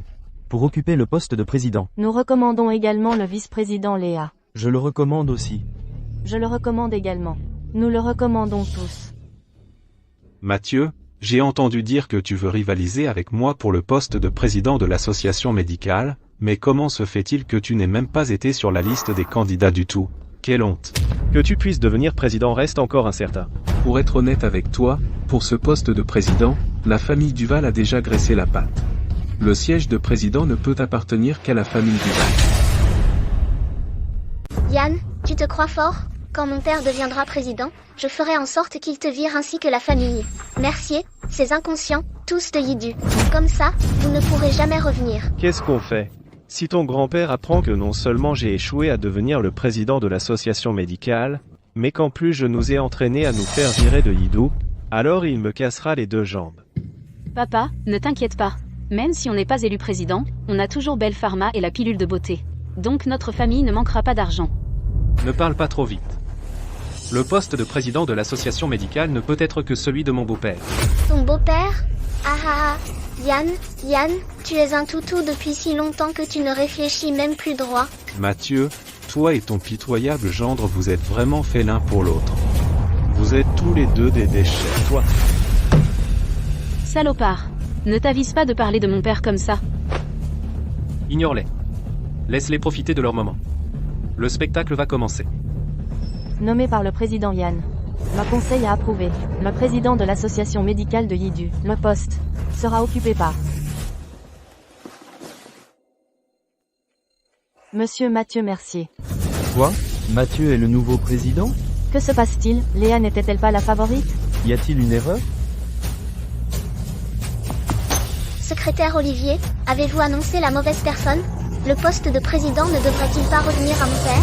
pour occuper le poste de président.
Nous recommandons également le vice-président Léa.
Je le recommande aussi.
Je le recommande également. Nous le recommandons tous.
Mathieu, j'ai entendu dire que tu veux rivaliser avec moi pour le poste de président de l'association médicale, mais comment se fait-il que tu n'aies même pas été sur la liste des candidats du tout? Quelle honte!
Que tu puisses devenir président reste encore incertain.
Pour être honnête avec toi, pour ce poste de président, la famille Duval a déjà graissé la patte. Le siège de président ne peut appartenir qu'à la famille Duval.
Yann, tu te crois fort? Quand mon père deviendra président, je ferai en sorte qu'il te vire ainsi que la famille. Mercier, ces inconscients, tous de Yidu. Comme ça, vous ne pourrez jamais revenir.
Qu'est-ce qu'on fait? Si ton grand-père apprend que non seulement j'ai échoué à devenir le président de l'association médicale, mais qu'en plus je nous ai entraînés à nous faire virer de Yidou, alors il me cassera les deux jambes.
Papa, ne t'inquiète pas. Même si on n'est pas élu président, on a toujours Belle Pharma et la pilule de beauté. Donc notre famille ne manquera pas d'argent.
Ne parle pas trop vite. Le poste de président de l'association médicale ne peut être que celui de mon beau-père.
Ton beau-père? Ah ah ah. Yann, tu es un toutou depuis si longtemps que tu ne réfléchis même plus droit.
Mathieu, toi et ton pitoyable gendre vous êtes vraiment faits l'un pour l'autre. Vous êtes tous les deux des déchets. Toi.
Salopard. Ne t'avise pas de parler de mon père comme ça.
Ignore-les. Laisse-les profiter de leur moment. Le spectacle va commencer.
Nommé par le président Yann. Le conseil a approuvé. Le président de l'association médicale de Yidu, le poste, sera occupé par Monsieur Mathieu Mercier.
Quoi? Mathieu est le nouveau président?
Que se passe-t-il? Léa n'était-elle pas la favorite?
Y a-t-il une erreur?
Secrétaire Olivier, avez-vous annoncé la mauvaise personne? Le poste de président ne devrait-il pas revenir à mon père?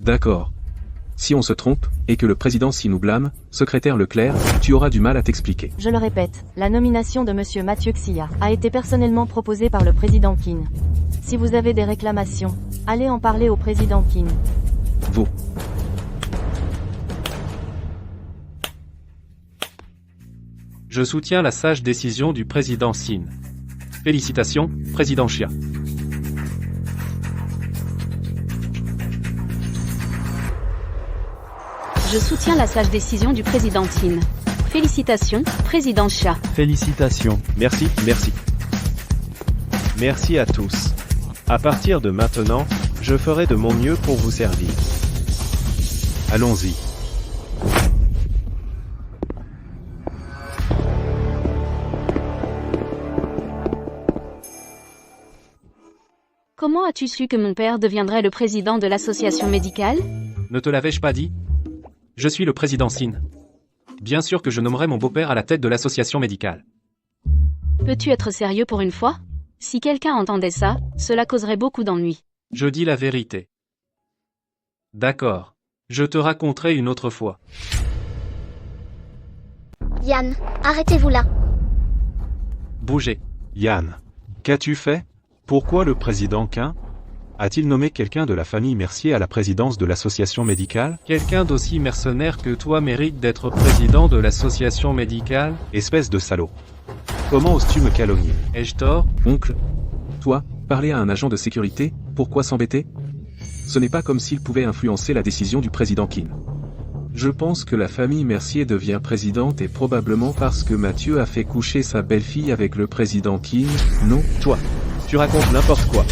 D'accord. Si on se trompe, et que le président s'y nous blâme, secrétaire Leclerc, tu auras du mal à t'expliquer.
Je le répète, la nomination de Monsieur Mathieu Xia a été personnellement proposée par le président Kin. Si vous avez des réclamations, allez en parler au président Kin.
Vous.
Je soutiens la sage décision du président Sin. Félicitations, président Chia.
Je soutiens la sage décision du président Tin. Félicitations, président Chia.
Félicitations.
Merci. Merci à tous. À partir de maintenant, je ferai de mon mieux pour vous servir.
Allons-y.
Comment as-tu su que mon père deviendrait le président de l'association médicale?
Ne te l'avais-je pas dit? Je suis le président Sin. Bien sûr que je nommerai mon beau-père à la tête de l'association médicale.
Peux-tu être sérieux pour une fois? Si quelqu'un entendait ça, cela causerait beaucoup d'ennuis.
Je dis la vérité. D'accord. Je te raconterai une autre fois.
Yann, arrêtez-vous là.
Bougez.
Yann, qu'as-tu fait? Pourquoi le président Quin? A-t-il nommé quelqu'un de la famille Mercier à la présidence de l'association médicale?
Quelqu'un d'aussi mercenaire que toi mérite d'être président de l'association médicale?
Espèce de salaud. Comment oses-tu me calomnier?
Ai-je tort?
Oncle. Toi, parler à un agent de sécurité, pourquoi s'embêter? Ce n'est pas comme s'il pouvait influencer la décision du président Kin. Je pense que la famille Mercier devient présidente et probablement parce que Mathieu a fait coucher sa belle-fille avec le président Kin, non?
Toi, tu racontes n'importe quoi.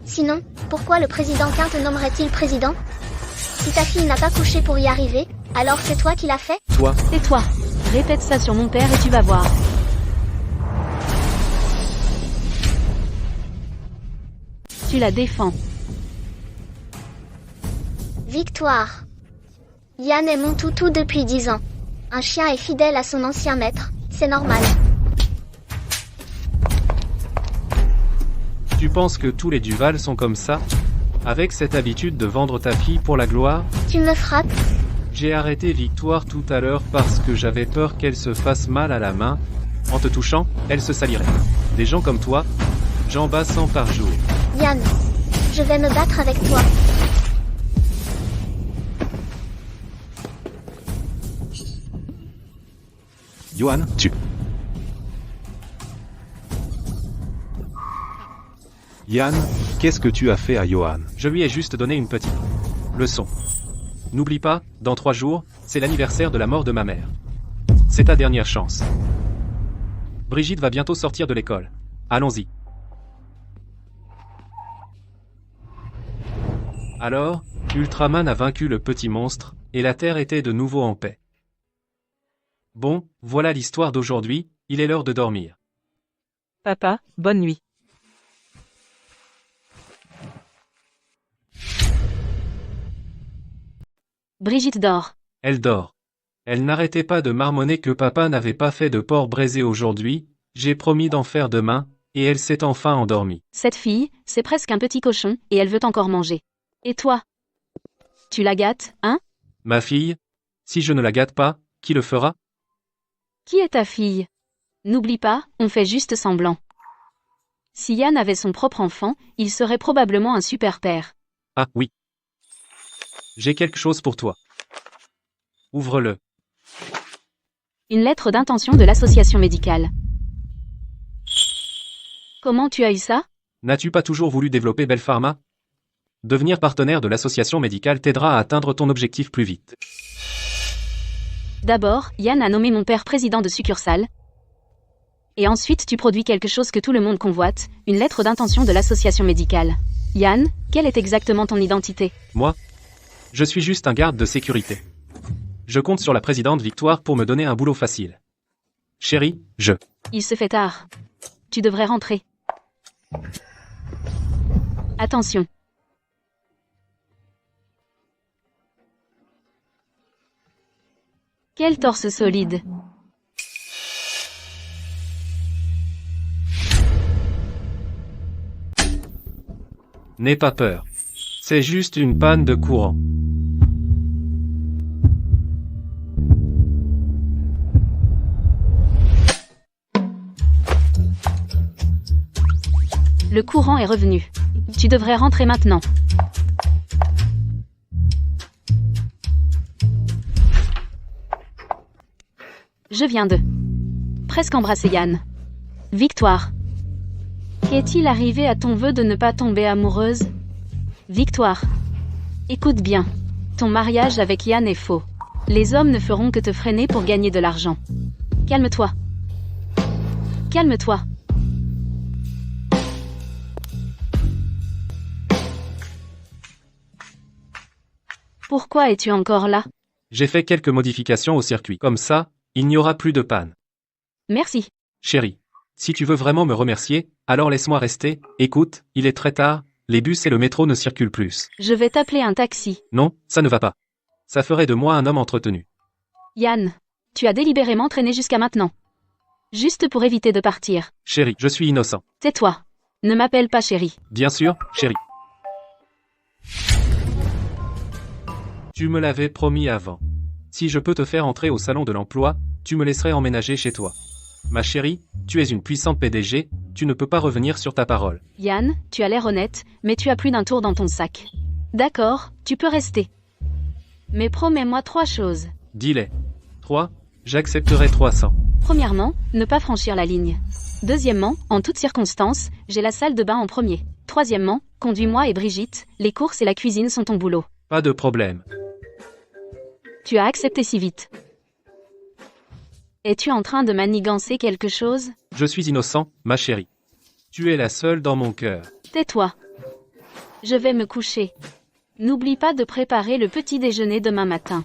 Sinon, pourquoi le président Quin te nommerait-il président? Si ta fille n'a pas couché pour y arriver, alors c'est toi qui l'as fait?
Toi.
C'est toi. Répète ça sur mon père et tu vas voir. Tu la défends.
Victoire. Yann est mon toutou depuis 10 ans. Un chien est fidèle à son ancien maître, c'est normal.
Tu penses que tous les Duval sont comme ça? Avec cette habitude de vendre ta fille pour la gloire?
Tu me frappes?
J'ai arrêté Victoire tout à l'heure parce que j'avais peur qu'elle se fasse mal à la main. En te touchant, elle se salirait. Des gens comme toi, j'en bats 100 par jour.
Yann, je vais me battre avec toi.
Johan, tu.
Yann, qu'est-ce que tu as fait à Johan?
Je lui ai juste donné une petite leçon. N'oublie pas, dans 3 jours, c'est l'anniversaire de la mort de ma mère. C'est ta dernière chance. Brigitte va bientôt sortir de l'école. Allons-y. Alors, Ultraman a vaincu le petit monstre, et la Terre était de nouveau en paix. Bon, voilà l'histoire d'aujourd'hui, il est l'heure de dormir.
Papa, bonne nuit.
Brigitte dort.
Elle dort. Elle n'arrêtait pas de marmonner que papa n'avait pas fait de porc braisé aujourd'hui, j'ai promis d'en faire demain, et elle s'est enfin endormie.
Cette fille, c'est presque un petit cochon, et elle veut encore manger. Et toi? Tu la gâtes, hein?
Ma fille? Si je ne la gâte pas, qui le fera?
Qui est ta fille? N'oublie pas, on fait juste semblant. Si Yann avait son propre enfant, il serait probablement un super père.
Ah oui. J'ai quelque chose pour toi. Ouvre-le.
Une lettre d'intention de l'association médicale. Comment tu as eu ça?
N'as-tu pas toujours voulu développer Belle Pharma? Devenir partenaire de l'association médicale t'aidera à atteindre ton objectif plus vite.
D'abord, Yann a nommé mon père président de succursale. Et ensuite tu produis quelque chose que tout le monde convoite, une lettre d'intention de l'association médicale. Yann, quelle est exactement ton identité?
Moi? Je suis juste un garde de sécurité. Je compte sur la présidente Victoire pour me donner un boulot facile. Chérie,
Il se fait tard. Tu devrais rentrer. Attention. Quel torse solide.
N'aie pas peur. C'est juste une panne de courant.
Le courant est revenu. Tu devrais rentrer maintenant. Je viens de presque embrasser Yann. Victoire. Qu'est-il arrivé à ton vœu de ne pas tomber amoureuse? Victoire. Écoute bien. Ton mariage avec Yann est faux. Les hommes ne feront que te freiner pour gagner de l'argent. Calme-toi. Calme-toi. Pourquoi es-tu encore là?
J'ai fait quelques modifications au circuit. Comme ça, il n'y aura plus de panne.
Merci.
Chérie, si tu veux vraiment me remercier, alors laisse-moi rester. Écoute, il est très tard, les bus et le métro ne circulent plus.
Je vais t'appeler un taxi.
Non, ça ne va pas. Ça ferait de moi un homme entretenu.
Yann, tu as délibérément traîné jusqu'à maintenant. Juste pour éviter de partir.
Chérie, je suis innocent.
Tais-toi. Ne m'appelle pas chérie.
Bien sûr, chérie. Tu me l'avais promis avant. Si je peux te faire entrer au salon de l'emploi, tu me laisserais emménager chez toi. Ma chérie, tu es une puissante PDG, tu ne peux pas revenir sur ta parole.
Yann, tu as l'air honnête, mais tu as plus d'un tour dans ton sac. D'accord, tu peux rester. Mais promets-moi 3 choses.
Dis-les. 3, j'accepterai 300.
Premièrement, ne pas franchir la ligne. Deuxièmement, en toutes circonstances, j'ai la salle de bain en premier. Troisièmement, conduis-moi et Brigitte, les courses et la cuisine sont ton boulot.
Pas de problème.
Tu as accepté si vite. Es-tu en train de manigancer quelque chose?
Je suis innocent, ma chérie. Tu es la seule dans mon cœur.
Tais-toi. Je vais me coucher. N'oublie pas de préparer le petit déjeuner demain matin.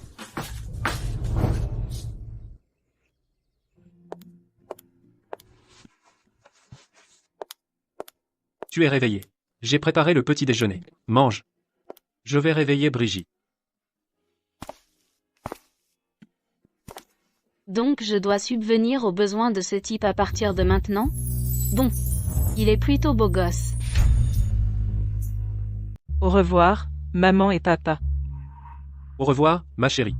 Tu es réveillé. J'ai préparé le petit déjeuner. Mange. Je vais réveiller Brigitte.
Donc je dois subvenir aux besoins de ce type à partir de maintenant? Bon. Il est plutôt beau gosse.
Au revoir, maman et papa.
Au revoir, ma chérie.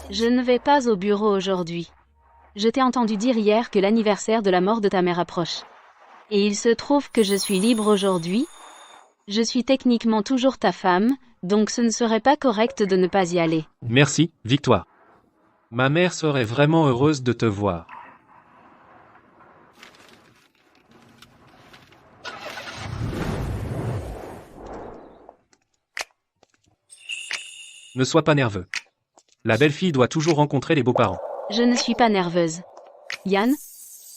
Je ne vais pas au bureau aujourd'hui. Je t'ai entendu dire hier que l'anniversaire de la mort de ta mère approche. Et il se trouve que je suis libre aujourd'hui. Je suis techniquement toujours ta femme, donc ce ne serait pas correct de ne pas y aller.
Merci, Victoire. Ma mère serait vraiment heureuse de te voir. Ne sois pas nerveux. La belle-fille doit toujours rencontrer les beaux-parents.
Je ne suis pas nerveuse. Yann,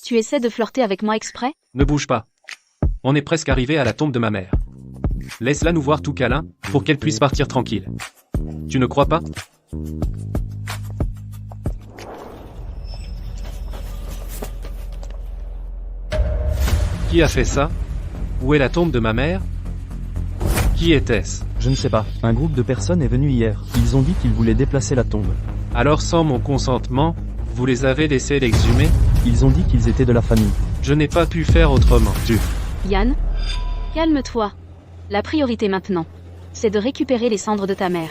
tu essaies de flirter avec moi exprès?
Ne bouge pas. On est presque arrivé à la tombe de ma mère. Laisse-la nous voir tout câlin, pour qu'elle puisse partir tranquille. Tu ne crois pas? Qui a fait ça? Où est la tombe de ma mère? Qui était-ce?
Je ne sais pas. Un groupe de personnes est venu hier. Ils ont dit qu'ils voulaient déplacer la tombe.
Alors sans mon consentement, vous les avez laissés l'exhumer?
Ils ont dit qu'ils étaient de la famille.
Je n'ai pas pu faire autrement.
Yann, calme-toi. La priorité maintenant, c'est de récupérer les cendres de ta mère.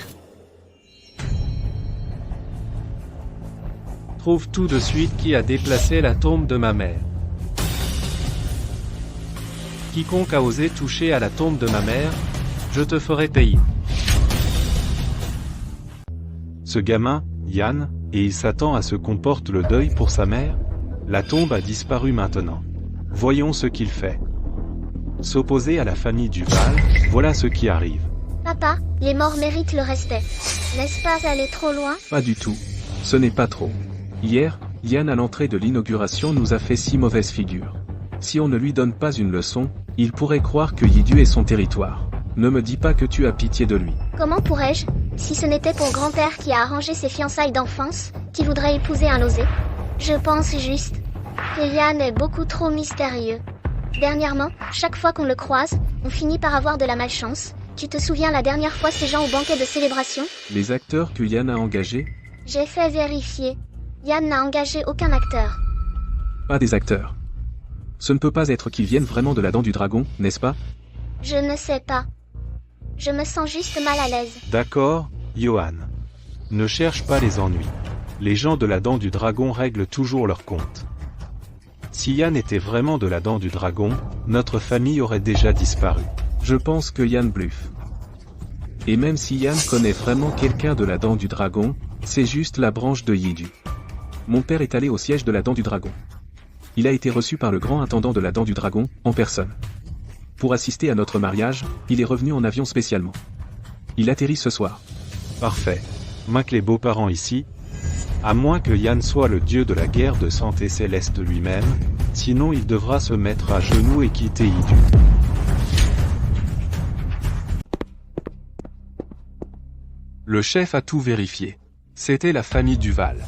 Trouve tout de suite qui a déplacé la tombe de ma mère. Quiconque a osé toucher à la tombe de ma mère, je te ferai payer.
Ce gamin, Yann, et il s'attend à ce qu'on porte le deuil pour sa mère? La tombe a disparu maintenant. Voyons ce qu'il fait. S'opposer à la famille Duval, voilà ce qui arrive.
Papa, les morts méritent le respect. N'est-ce pas aller trop loin?
Pas du tout. Ce n'est pas trop. Hier, Yann à l'entrée de l'inauguration nous a fait si mauvaise figure. Si on ne lui donne pas une leçon, il pourrait croire que Yidu est son territoire. Ne me dis pas que tu as pitié de lui.
Comment pourrais-je, si ce n'était pour grand-père qui a arrangé ses fiançailles d'enfance, qui voudrait épouser un losé? Je pense juste que Yann est beaucoup trop mystérieux. Dernièrement, chaque fois qu'on le croise, on finit par avoir de la malchance. Tu te souviens la dernière fois ces gens au banquet de célébration?
Les acteurs que Yann a engagés?
J'ai fait vérifier. Yann n'a engagé aucun acteur.
Pas des acteurs. Ce ne peut pas être qu'ils viennent vraiment de la Dent du Dragon, n'est-ce pas?
Je ne sais pas. Je me sens juste mal à l'aise.
D'accord, Johan. Ne cherche pas les ennuis. Les gens de la Dent du Dragon règlent toujours leurs comptes. Si Yann était vraiment de la Dent du Dragon, notre famille aurait déjà disparu.
Je pense que Yann bluffe. Et même si Yann connaît vraiment quelqu'un de la Dent du Dragon, c'est juste la branche de Yidu. Mon père est allé au siège de la Dent du Dragon. Il a été reçu par le grand intendant de la Dent du Dragon, en personne. Pour assister à notre mariage, il est revenu en avion spécialement. Il atterrit ce soir.
Parfait. Mac les beaux-parents ici. À moins que Yann soit le dieu de la guerre de santé céleste lui-même, sinon il devra se mettre à genoux et quitter Yidu.
Le chef a tout vérifié. C'était la famille Duval.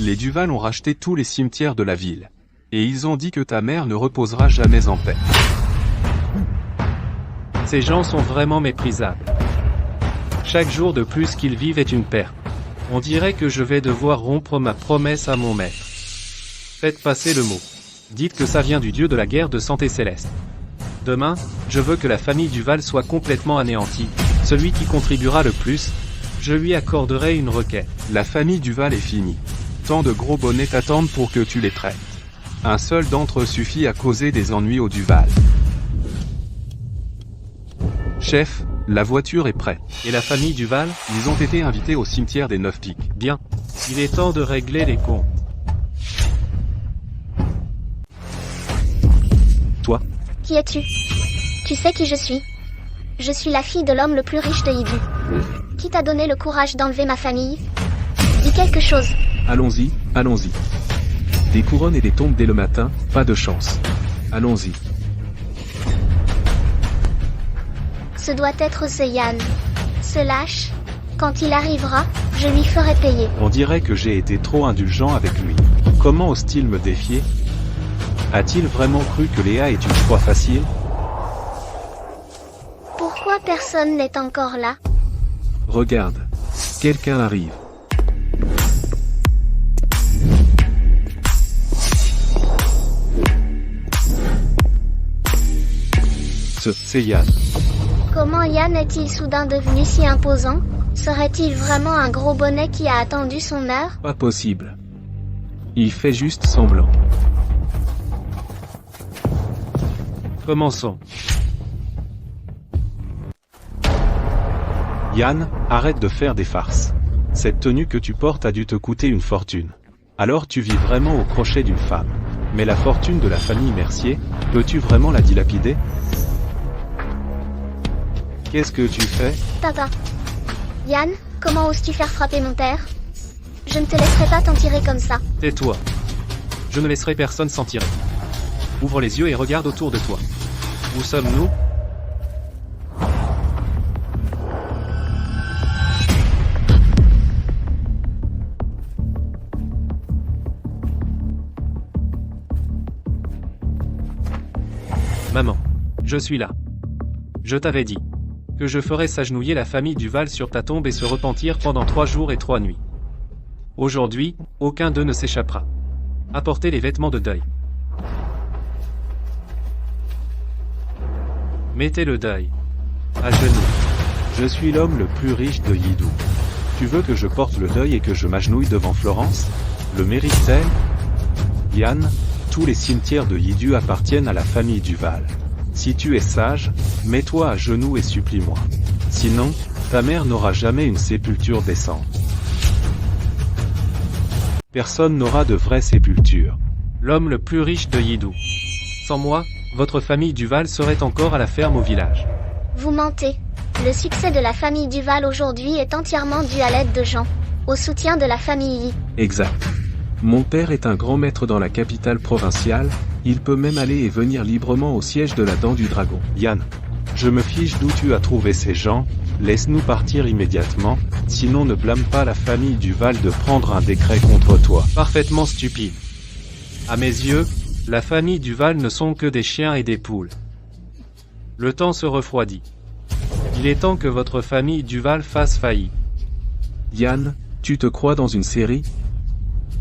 Les Duval ont racheté tous les cimetières de la ville. Et ils ont dit que ta mère ne reposera jamais en paix.
Ces gens sont vraiment méprisables. Chaque jour de plus qu'ils vivent est une perte. On dirait que je vais devoir rompre ma promesse à mon maître. Faites passer le mot. Dites que ça vient du dieu de la guerre de santé céleste. Demain, je veux que la famille Duval soit complètement anéantie. Celui qui contribuera le plus, je lui accorderai une requête.
La famille Duval est finie. Tant de gros bonnets t'attendent pour que tu les traites. Un seul d'entre eux suffit à causer des ennuis aux Duval. Chef, la voiture est prête.
Et la famille Duval?
Ils ont été invités au cimetière des 9 pics.
Bien. Il est temps de régler les comptes.
Toi?
Qui es-tu? Tu sais qui je suis? Je suis la fille de l'homme le plus riche de Yidu. Qui t'a donné le courage d'enlever ma famille? Dis quelque chose.
Allons-y, allons-y. Des couronnes et des tombes dès le matin, pas de chance. Allons-y.
Ce doit être ce Yann. Ce lâche. Quand il arrivera, je lui ferai payer.
On dirait que j'ai été trop indulgent avec lui. Comment ose-t-il me défier? A-t-il vraiment cru que Léa est une proie facile?
Pourquoi personne n'est encore là?
Regarde. Quelqu'un arrive.
C'est Yann.
Comment Yann est-il soudain devenu si imposant? Serait-il vraiment un gros bonnet qui a attendu son heure?
Pas possible. Il fait juste semblant.
Commençons.
Yann, arrête de faire des farces. Cette tenue que tu portes a dû te coûter une fortune. Alors tu vis vraiment au crochet d'une femme. Mais la fortune de la famille Mercier, peux-tu vraiment la dilapider? Qu'est-ce que tu fais?
Papa. Yann, comment oses-tu faire frapper mon père? Je ne te laisserai pas t'en tirer comme ça.
Tais-toi. Je ne laisserai personne s'en tirer. Ouvre les yeux et regarde autour de toi. Où sommes-nous? Maman, je suis là. Je t'avais dit que je ferais s'agenouiller la famille Duval sur ta tombe et se repentir pendant 3 jours et 3 nuits. Aujourd'hui, aucun d'eux ne s'échappera. Apportez les vêtements de deuil. Mettez le deuil à genoux.
Je suis l'homme le plus riche de Yidou. Tu veux que je porte le deuil et que je m'agenouille devant Florence? Le mérite-t-elle? Yann, tous les cimetières de Yidou appartiennent à la famille Duval. Si tu es sage, mets-toi à genoux et supplie-moi. Sinon, ta mère n'aura jamais une sépulture décente. Personne n'aura de vraie sépulture.
L'homme le plus riche de Yidou. Sans moi, votre famille Duval serait encore à la ferme au village.
Vous mentez. Le succès de la famille Duval aujourd'hui est entièrement dû à l'aide de Jean, au soutien de la famille Yi.
Exact. Mon père est un grand maître dans la capitale provinciale, il peut même aller et venir librement au siège de la Dent du Dragon.
Yann, je me fiche d'où tu as trouvé ces gens, laisse-nous partir immédiatement, sinon ne blâme pas la famille Duval de prendre un décret contre toi.
Parfaitement stupide. À mes yeux, la famille Duval ne sont que des chiens et des poules. Le temps se refroidit. Il est temps que votre famille Duval fasse faillite.
Yann, tu te crois dans une série?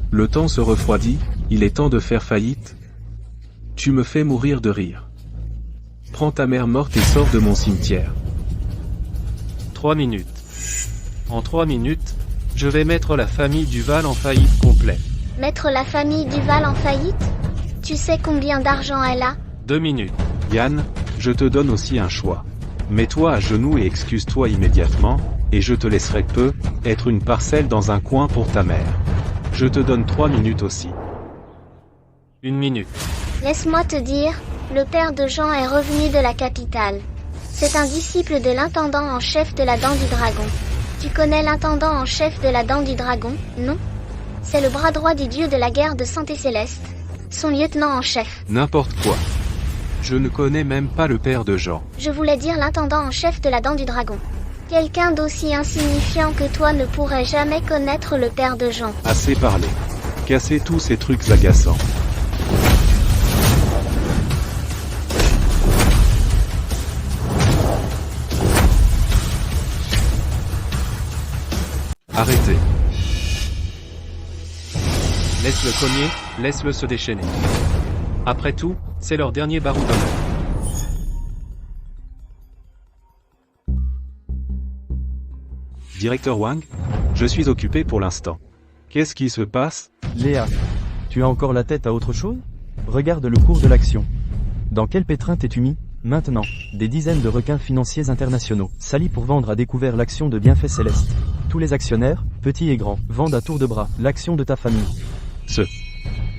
Le temps se refroidit, il est temps de faire faillite. Tu me fais mourir de rire. Prends ta mère morte et sors de mon cimetière.
3 minutes. En 3 minutes, je vais mettre la famille Duval en faillite complète.
Mettre la famille Duval en faillite? Tu sais combien d'argent elle a?
2 minutes.
Yann, je te donne aussi un choix. Mets-toi à genoux et excuse-toi immédiatement, et je te laisserai être une parcelle dans un coin pour ta mère. Je te donne 3 minutes aussi.
1 minute.
Laisse-moi te dire, le père de Jean est revenu de la capitale. C'est un disciple de l'intendant en chef de la Dent du Dragon. Tu connais l'intendant en chef de la Dent du Dragon, non? C'est le bras droit du dieu de la guerre de Santé Céleste. Son lieutenant en chef.
N'importe quoi. Je ne connais même pas le père de Jean.
Je voulais dire l'intendant en chef de la Dent du Dragon. Quelqu'un d'aussi insignifiant que toi ne pourrait jamais connaître le père de Jean.
Assez parlé. Cassez tous ces trucs agaçants.
Arrêtez.
Laisse-le cogner, laisse-le se déchaîner. Après tout, c'est leur dernier barou d'honneur.
Directeur Wang, je suis occupé pour l'instant. Qu'est-ce qui se passe?
Léa, tu as encore la tête à autre chose? Regarde le cours de l'action. Dans quel pétrin t'es-tu mis? Maintenant, des dizaines de requins financiers internationaux, salis pour vendre à découvert l'action de Bienfait Céleste. Tous les actionnaires, petits et grands, vendent à tour de bras l'action de ta famille.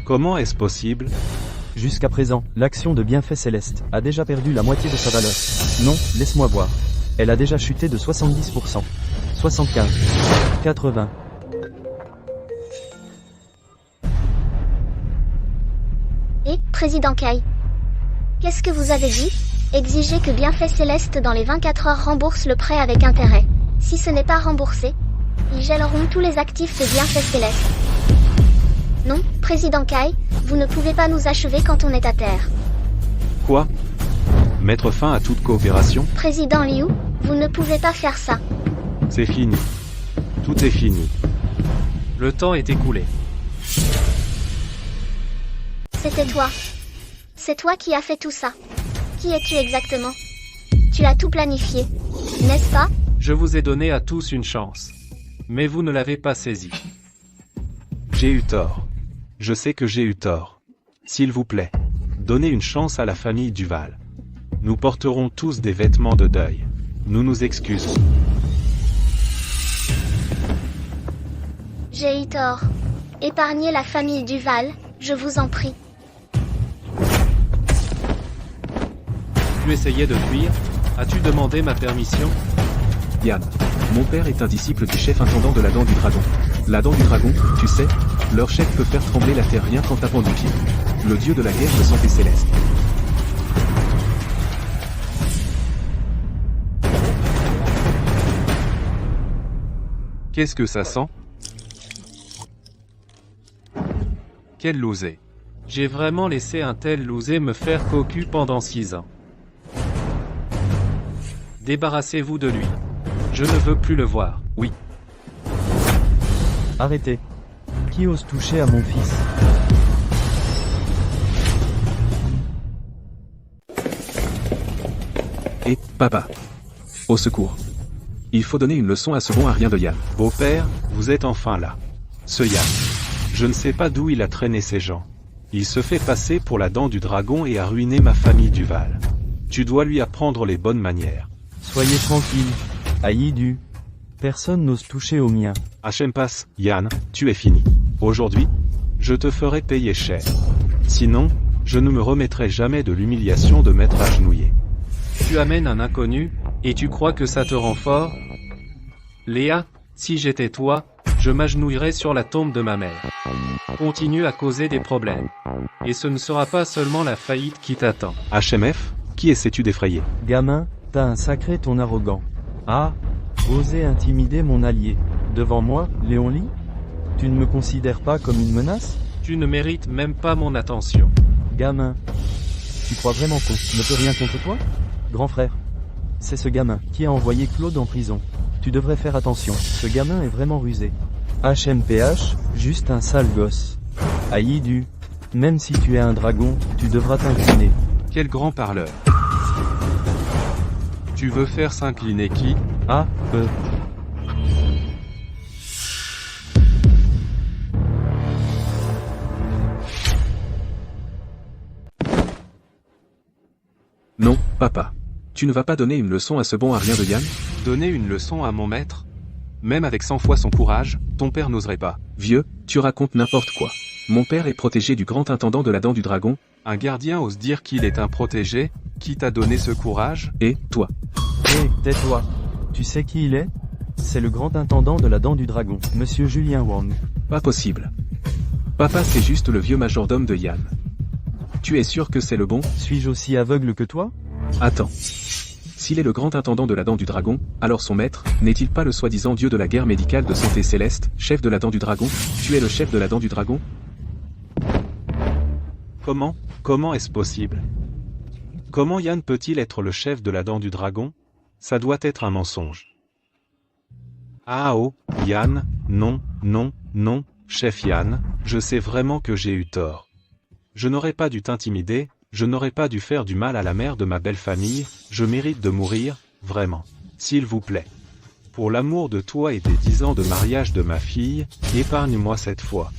Comment est-ce possible?
Jusqu'à présent, l'action de Bienfait Céleste a déjà perdu la moitié de sa valeur. Non, laisse-moi voir. Elle a déjà chuté de 70%. 75. 80.
Et, Président Kai, qu'est-ce que vous avez dit? Exigez que Bienfait Céleste dans les 24 heures rembourse le prêt avec intérêt. Si ce n'est pas remboursé, ils gèleront tous les actifs de Bienfait Céleste. Non, Président Kai, Vous ne pouvez pas nous achever quand on est à terre.
Quoi? Mettre fin à toute coopération?
Président Liu, vous ne pouvez pas faire ça.
C'est fini. Tout est fini.
Le temps est écoulé.
C'était toi. C'est toi qui as fait tout ça. Qui es-tu exactement? Tu as tout planifié, n'est-ce pas?
Je vous ai donné à tous une chance. Mais vous ne l'avez pas saisie.
J'ai eu tort. Je sais que j'ai eu tort. S'il vous plaît, donnez une chance à la famille Duval. Nous porterons tous des vêtements de deuil. Nous nous excusons.
J'ai eu tort. Épargnez la famille Duval, je vous en prie.
Tu essayais de fuir? As-tu demandé ma permission?
Yann. Mon père est un disciple du chef intendant de la Dent du Dragon. La Dent du Dragon, tu sais, leur chef peut faire trembler la terre rien qu'en tapant du pied. Le dieu de la guerre de santé céleste.
Qu'est-ce que ça sent? Quel losé.
J'ai vraiment laissé un tel losé me faire cocu pendant 6 ans. Débarrassez-vous de lui. Je ne veux plus le voir. Oui.
Arrêtez. Qui ose toucher à mon fils?
Et, papa. Au secours. Il faut donner une leçon à ce bon à rien de Yann.
Beau-père, vous êtes enfin là. Ce Yann. Je ne sais pas d'où il a traîné ces gens. Il se fait passer pour la Dent du Dragon et a ruiné ma famille Duval. Tu dois lui apprendre les bonnes manières.
Soyez tranquille. Aïdu. Personne n'ose toucher au mien.
Hachempas, Yann, tu es fini. Aujourd'hui, je te ferai payer cher. Sinon, je ne me remettrai jamais de l'humiliation de m'être agenouillé.
Tu amènes un inconnu, et tu crois que ça te rend fort? Léa, si j'étais toi, je m'agenouillerais sur la tombe de ma mère. Continue à causer des problèmes. Et ce ne sera pas seulement la faillite qui t'attend.
HMF, qui essaies-tu d'effrayer?
Gamin, t'as un sacré ton arrogant. Ah, oser intimider mon allié. Devant moi, Léon Lee? Tu ne me considères pas comme une menace?
Tu ne mérites même pas mon attention.
Gamin. Tu crois vraiment qu'on ne peut rien contre toi? Grand frère. C'est ce gamin qui a envoyé Claude en prison. Tu devrais faire attention, ce gamin est vraiment rusé. HMPH, juste un sale gosse. Aïdu. Même si tu es un dragon, tu devras t'incliner.
Quel grand parleur. Tu veux faire s'incliner qui?
Ah,
Non, papa. Tu ne vas pas donner une leçon à ce bon à rien de Yann?
Donner une leçon à mon maître? Même avec 100 fois son courage, ton père n'oserait pas.
Vieux, tu racontes n'importe quoi. Mon père est protégé du grand intendant de la Dent du Dragon.
Un gardien ose dire qu'il est un protégé? Qui t'a donné ce courage?
Et, toi?
Hé, tais-toi. Tu sais qui il est? C'est le grand intendant de la Dent du Dragon, Monsieur Julien Wang.
Pas possible. Papa, c'est juste le vieux majordome de Yann. Tu es sûr que c'est le bon?
Suis-je aussi aveugle que toi?
Attends. S'il est le grand intendant de la Dent du Dragon, alors son maître, n'est-il pas le soi-disant dieu de la guerre médicale de santé céleste, chef de la Dent du Dragon? Tu es le chef de la Dent du Dragon?
Comment est-ce possible? Comment Yann peut-il être le chef de la Dent du Dragon? Ça doit être un mensonge. Ah oh, Yann, non, chef Yann, je sais vraiment que j'ai eu tort. Je n'aurais pas dû t'intimider, je n'aurais pas dû faire du mal à la mère de ma belle famille, je mérite de mourir, vraiment. S'il vous plaît. Pour l'amour de toi et des 10 ans de mariage de ma fille, épargne-moi cette fois.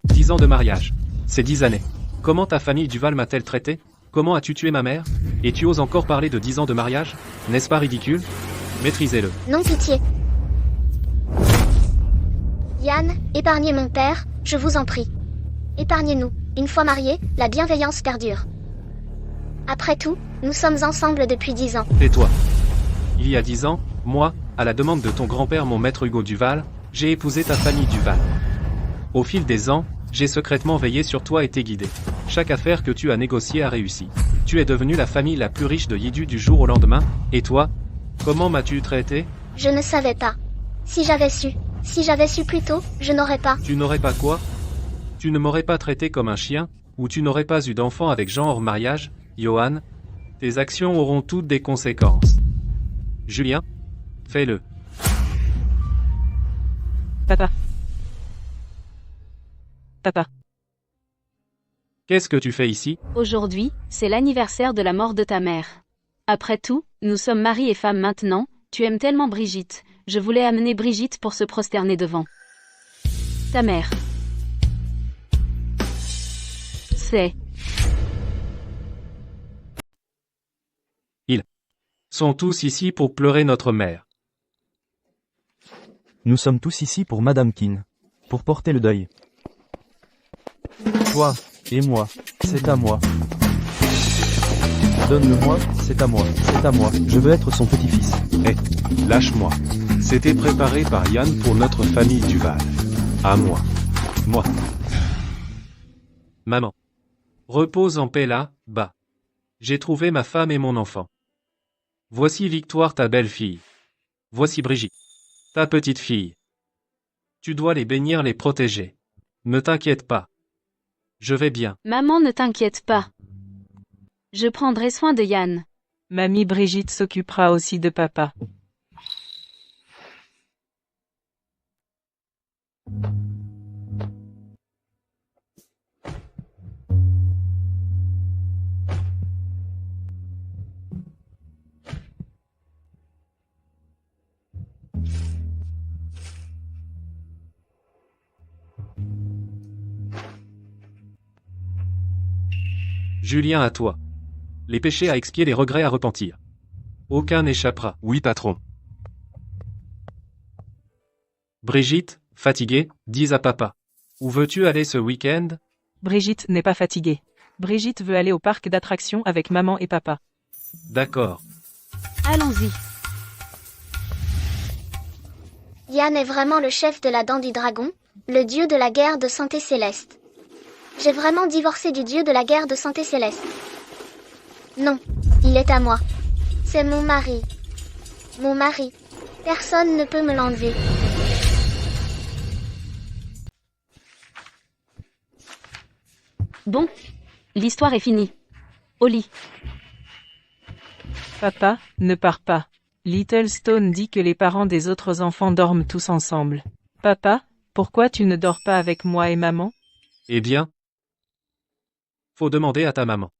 10 ans de mariage. C'est 10 années. Comment ta famille Duval m'a-t-elle traité? Comment as-tu tué ma mère? Et tu oses encore parler de 10 ans de mariage? N'est-ce pas ridicule? Maîtrisez-le.
Non, pitié. Yann, épargnez mon père, je vous en prie. Épargnez-nous. Une fois mariés, la bienveillance perdure. Après tout, nous sommes ensemble depuis 10 ans.
Tais-toi. Il y a 10 ans, moi, à la demande de ton grand-père mon maître Hugo Duval, j'ai épousé ta famille Duval. Au fil des ans, j'ai secrètement veillé sur toi et t'ai guidé. Chaque affaire que tu as négociée a réussi. Tu es devenue la famille la plus riche de Yidu du jour au lendemain, et toi? Comment m'as-tu traité?
Je ne savais pas. Si j'avais su plus tôt, je n'aurais pas.
Tu n'aurais pas quoi? Tu ne m'aurais pas traité comme un chien, ou tu n'aurais pas eu d'enfant avec Jean hors mariage, Johan. Tes actions auront toutes des conséquences. Julien, fais-le.
Papa. Papa.
Qu'est-ce que tu fais ici?
Aujourd'hui, c'est l'anniversaire de la mort de ta mère. Après tout, nous sommes mari et femme maintenant, tu aimes tellement Brigitte, je voulais amener Brigitte pour se prosterner devant ta mère. C'est...
Ils sont tous ici pour pleurer notre mère.
Nous sommes tous ici pour Madame Keane. Pour porter le deuil. Toi, et moi, c'est à moi. Donne-le-moi, c'est à moi, c'est à moi. Je veux être son petit-fils.
Hé, lâche-moi. C'était préparé par Yann pour notre famille Duval. À moi. Moi.
Maman. Repose en paix là, bas. J'ai trouvé ma femme et mon enfant. Voici Victoire ta belle-fille. Voici Brigitte. Ta petite fille. Tu dois les bénir, les protéger. Ne t'inquiète pas. Je vais bien.
Maman, ne t'inquiète pas. Je prendrai soin de Yann.
Mamie Brigitte s'occupera aussi de papa.
Julien, à toi. Les péchés à expier, les regrets à repentir. Aucun n'échappera.
Oui, patron.
Brigitte, fatiguée, dis à papa. Où veux-tu aller ce week-end?
Brigitte n'est pas fatiguée. Brigitte veut aller au parc d'attractions avec maman et papa.
D'accord.
Allons-y.
Yann est vraiment le chef de la Dent du Dragon, le dieu de la guerre de santé céleste. J'ai vraiment divorcé du dieu de la guerre de santé céleste. Non, il est à moi. C'est mon mari. Mon mari. Personne ne peut me l'enlever.
Bon. L'histoire est finie. Au lit.
Papa, ne pars pas. Little Stone dit que les parents des autres enfants dorment tous ensemble. Papa, pourquoi tu ne dors pas avec moi et maman?
Eh bien, faut demander à ta maman.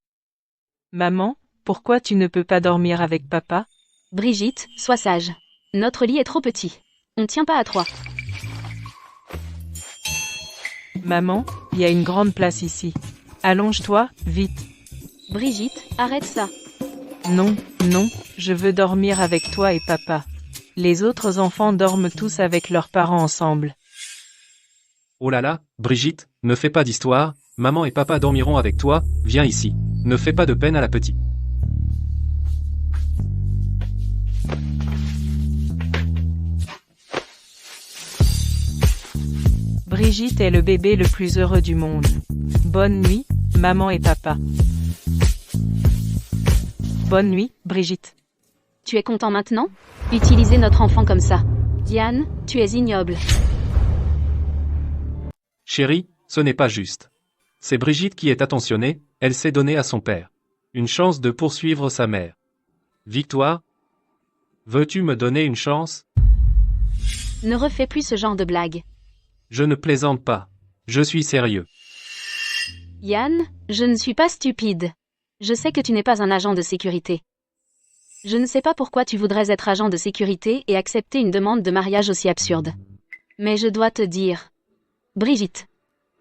Maman, pourquoi tu ne peux pas dormir avec papa?
Brigitte, sois sage. Notre lit est trop petit. On tient pas à 3.
Maman, il y a une grande place ici. Allonge-toi, vite.
Brigitte, arrête ça.
Non, non, je veux dormir avec toi et papa. Les autres enfants dorment tous avec leurs parents ensemble.
Oh là là, Brigitte, ne fais pas d'histoire, maman et papa dormiront avec toi, viens ici. Ne fais pas de peine à la petite.
Brigitte est le bébé le plus heureux du monde. Bonne nuit, maman et papa. Bonne nuit, Brigitte.
Tu es content maintenant? Utiliser notre enfant comme ça. Yann, tu es ignoble.
Chérie, ce n'est pas juste. C'est Brigitte qui est attentionnée, elle s'est donnée à son père. Une chance de poursuivre sa mère. Victoire? Veux-tu me donner une chance?
Ne refais plus ce genre de blague.
Je ne plaisante pas. Je suis sérieux.
Yann, je ne suis pas stupide. Je sais que tu n'es pas un agent de sécurité. Je ne sais pas pourquoi tu voudrais être agent de sécurité et accepter une demande de mariage aussi absurde. Mais je dois te dire, Brigitte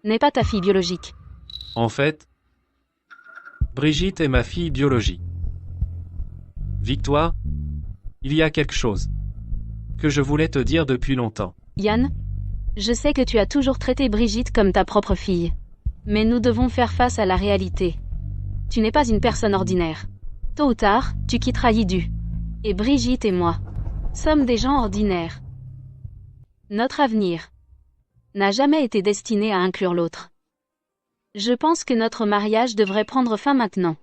n'est pas ta fille biologique.
En fait, Brigitte est ma fille biologique. Victoire, il y a quelque chose que je voulais te dire depuis longtemps.
Yann, je sais que tu as toujours traité Brigitte comme ta propre fille. Mais nous devons faire face à la réalité. Tu n'es pas une personne ordinaire. Tôt ou tard, tu quitteras Yidu. Et Brigitte et moi sommes des gens ordinaires. Notre avenir n'a jamais été destiné à inclure l'autre. Je pense que notre mariage devrait prendre fin maintenant.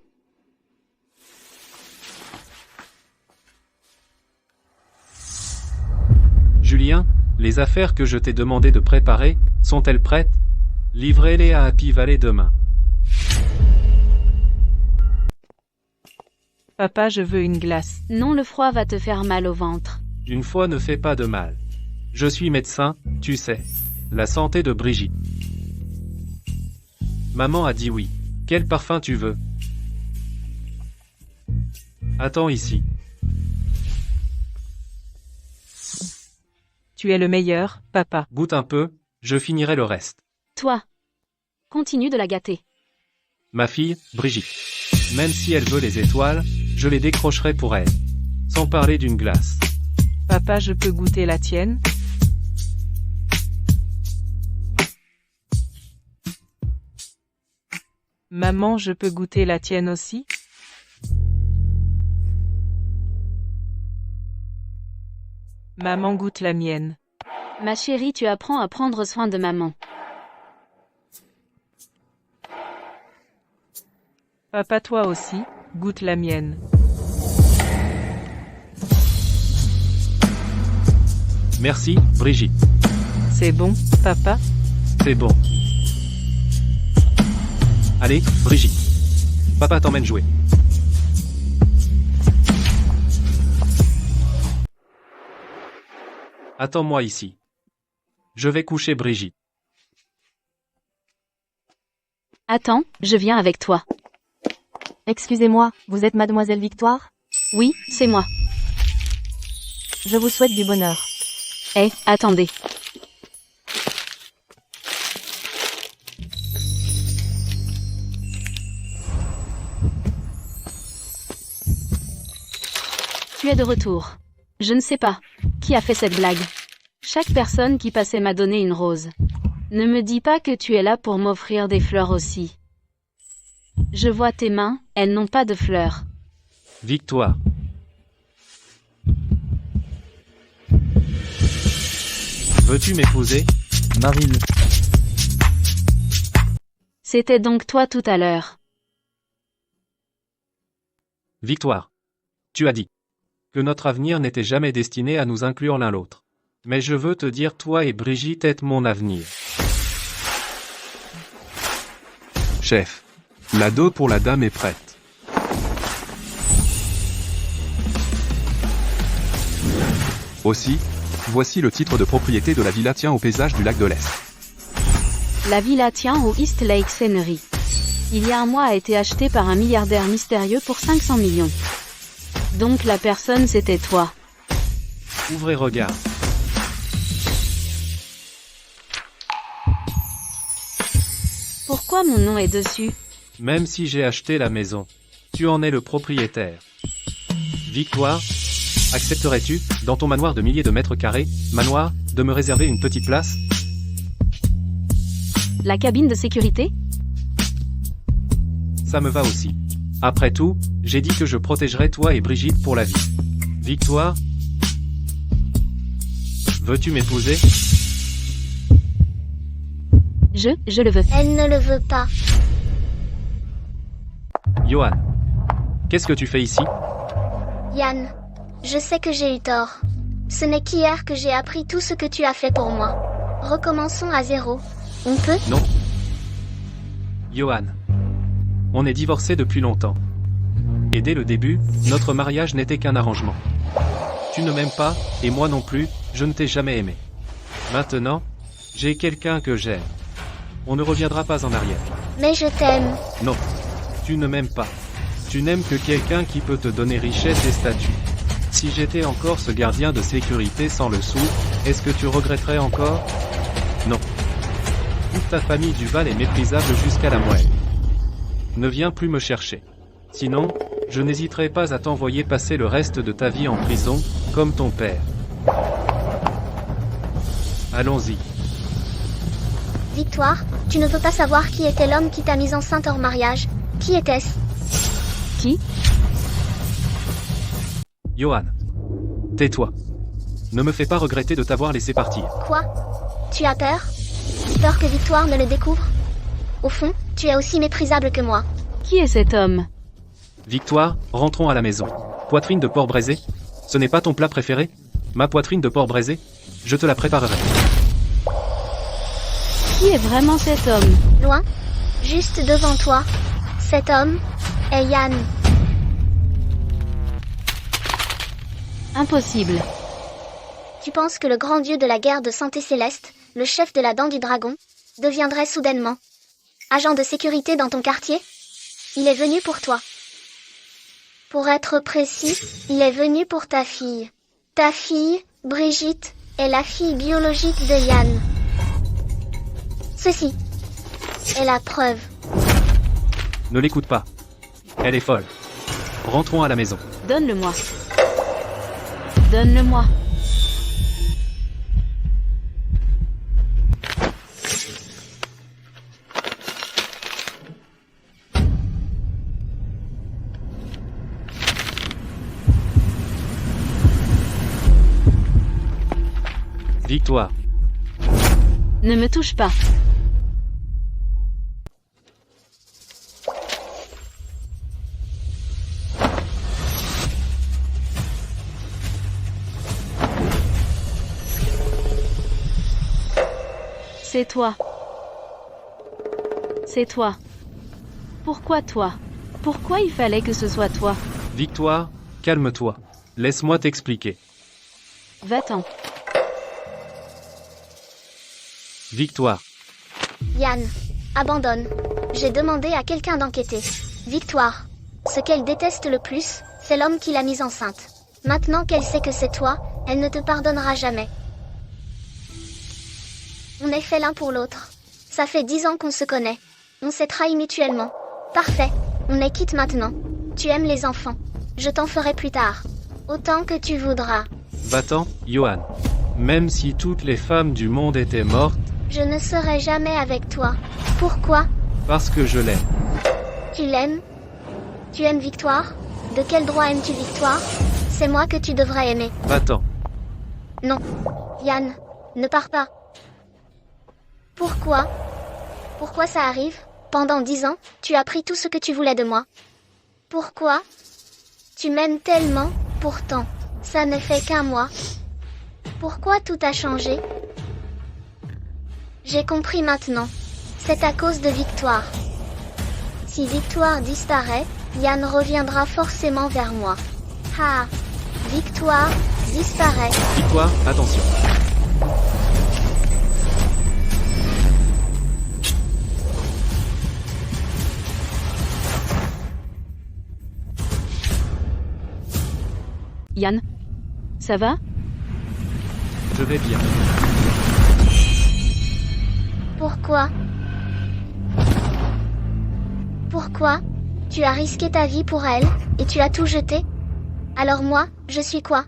Julien, les affaires que je t'ai demandé de préparer, sont-elles prêtes? Livrez-les à Happy Valley demain.
Papa, je veux une glace.
Non, le froid va te faire mal au ventre.
Une fois ne fait pas de mal. Je suis médecin, tu sais. La santé de Brigitte. Maman a dit oui. Quel parfum tu veux? Attends ici.
Tu es le meilleur, papa.
Goûte un peu, je finirai le reste.
Toi. Continue de la gâter.
Ma fille, Brigitte. Même si elle veut les étoiles, je les décrocherai pour elle. Sans parler d'une glace.
Papa, je peux goûter la tienne? Maman, je peux goûter la tienne aussi? Maman goûte la mienne.
Ma chérie, tu apprends à prendre soin de maman.
Papa, toi aussi, goûte la mienne.
Merci, Brigitte.
C'est bon, papa?
C'est bon. Allez, Brigitte. Papa t'emmène jouer. Attends-moi ici. Je vais coucher Brigitte.
Attends, je viens avec toi.
Excusez-moi, vous êtes mademoiselle Victoire?
Oui, c'est moi.
Je vous souhaite du bonheur.
Attendez. Tu es de retour. Je ne sais pas. Qui a fait cette blague? Chaque personne qui passait m'a donné une rose. Ne me dis pas que tu es là pour m'offrir des fleurs aussi. Je vois tes mains, elles n'ont pas de fleurs.
Victoire. Veux-tu m'épouser?
Maril.
C'était donc toi tout à l'heure.
Victoire. Tu as dit que notre avenir n'était jamais destiné à nous inclure l'un l'autre. Mais je veux te dire, toi et Brigitte êtes mon avenir.
Chef. La dot pour la dame est prête. Aussi, voici le titre de propriété de la villa tient au paysage du lac de l'Est.
La villa tient au East Lake Scenery. Il y a un mois a été achetée par un milliardaire mystérieux pour 500 millions. Donc la personne c'était toi.
Ouvrez regard.
Pourquoi mon nom est dessus?
Même si j'ai acheté la maison, tu en es le propriétaire. Victoire, accepterais-tu, dans ton manoir de milliers de mètres carrés, manoir, de me réserver une petite place?
La cabine de sécurité?
Ça me va aussi. Après tout, j'ai dit que je protégerais toi et Brigitte pour la vie. Victoire? Veux-tu m'épouser?
Je le veux.
Elle ne le veut pas.
Johan. Qu'est-ce que tu fais ici?
Yann, je sais que j'ai eu tort. Ce n'est qu'hier que j'ai appris tout ce que tu as fait pour moi. Recommençons à zéro. On peut?
Non. Johan. On est divorcés depuis longtemps. Et dès le début, notre mariage n'était qu'un arrangement. Tu ne m'aimes pas, et moi non plus, je ne t'ai jamais aimé. Maintenant, j'ai quelqu'un que j'aime. On ne reviendra pas en arrière.
Mais je t'aime.
Non. Tu ne m'aimes pas. Tu n'aimes que quelqu'un qui peut te donner richesse et statut. Si j'étais encore ce gardien de sécurité sans le sou, est-ce que tu regretterais encore? Non. Toute ta famille Duval est méprisable jusqu'à la moelle. Ne viens plus me chercher. Sinon, je n'hésiterai pas à t'envoyer passer le reste de ta vie en prison, comme ton père. Allons-y.
Victoire, tu ne veux pas savoir qui était l'homme qui t'a mise enceinte hors mariage. Qui était-ce?
Qui?
Johan. Tais-toi. Ne me fais pas regretter de t'avoir laissé partir.
Quoi? Tu as peur? Peur que Victoire ne le découvre? Au fond, tu es aussi méprisable que moi.
Qui est cet homme?
Victoire, rentrons à la maison. Poitrine de porc braisé? Ce n'est pas ton plat préféré? Ma poitrine de porc braisé? Je te la préparerai.
Qui est vraiment cet homme?
Loin, juste devant toi. Cet homme est Yann.
Impossible.
Tu penses que le grand dieu de la guerre de santé céleste, le chef de la dent du dragon, deviendrait soudainement agent de sécurité dans ton quartier? Il est venu pour toi. Pour être précis, il est venu pour ta fille. Ta fille, Brigitte, est la fille biologique de Yann. Ceci est la preuve.
Ne l'écoute pas. Elle est folle. Rentrons à la maison.
Donne-le-moi. Donne-le-moi.
Victoire.
Ne me touche pas. C'est toi. C'est toi. Pourquoi toi? Pourquoi il fallait que ce soit toi?
Victoire, calme-toi. Laisse-moi t'expliquer.
Va-t'en.
Victoire.
Yann, abandonne. J'ai demandé à quelqu'un d'enquêter. Victoire. Ce qu'elle déteste le plus, c'est l'homme qui l'a mise enceinte. Maintenant qu'elle sait que c'est toi, elle ne te pardonnera jamais. On est fait l'un pour l'autre. Ça fait 10 ans qu'on se connaît. On s'est trahis mutuellement. Parfait. On est quitte maintenant. Tu aimes les enfants. Je t'en ferai plus tard. Autant que tu voudras.
Va-t'en, Johan. Même si toutes les femmes du monde étaient mortes,
je ne serai jamais avec toi. Pourquoi?
Parce que je l'aime.
Tu l'aimes? Tu aimes Victoire? De quel droit aimes-tu Victoire? C'est moi que tu devrais aimer.
Va-t'en.
Non. Yann, ne pars pas. Pourquoi? Pourquoi ça arrive? Pendant 10 ans, tu as pris tout ce que tu voulais de moi. Pourquoi? Tu m'aimes tellement, pourtant, ça ne fait qu'un mois. Pourquoi tout a changé? J'ai compris maintenant. C'est à cause de Victoire. Si Victoire disparaît, Yann reviendra forcément vers moi. Ah! Victoire disparaît.
Victoire, attention.
Yann? Ça va?
Je vais bien.
Pourquoi? Pourquoi? Tu as risqué ta vie pour elle, et tu as tout jeté? Alors moi, je suis quoi?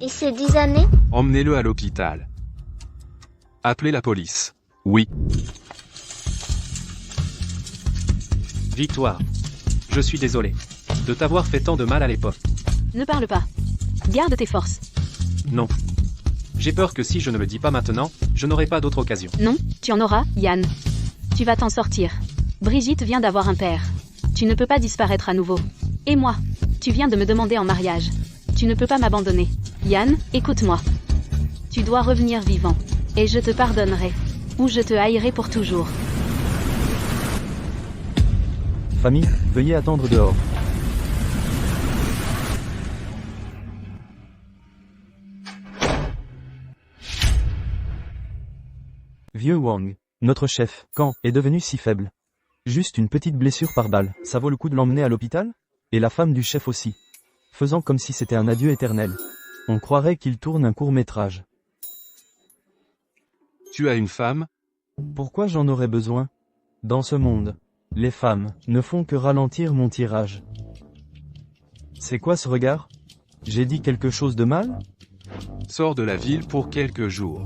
Et ces 10 années?
Emmenez-le à l'hôpital. Appelez la police. Oui.
Victoire. Je suis désolé de t'avoir fait tant de mal à l'époque.
Ne parle pas. Garde tes forces.
Non. J'ai peur que si je ne le dis pas maintenant, je n'aurai pas d'autre occasion.
Non, tu en auras, Yann. Tu vas t'en sortir. Brigitte vient d'avoir un père. Tu ne peux pas disparaître à nouveau. Et moi, tu viens de me demander en mariage. Tu ne peux pas m'abandonner. Yann, écoute-moi. Tu dois revenir vivant. Et je te pardonnerai. Ou je te haïrai pour toujours.
Famille, veuillez attendre dehors. Vieux Wang, notre chef, quand est devenu si faible? Juste une petite blessure par balle, ça vaut le coup de l'emmener à l'hôpital? Et la femme du chef aussi. Faisant comme si c'était un adieu éternel. On croirait qu'il tourne un court-métrage.
Tu as une femme?
Pourquoi j'en aurais besoin? Dans ce monde, les femmes ne font que ralentir mon tirage. C'est quoi ce regard? J'ai dit quelque chose de mal?
Sors de la ville pour quelques jours.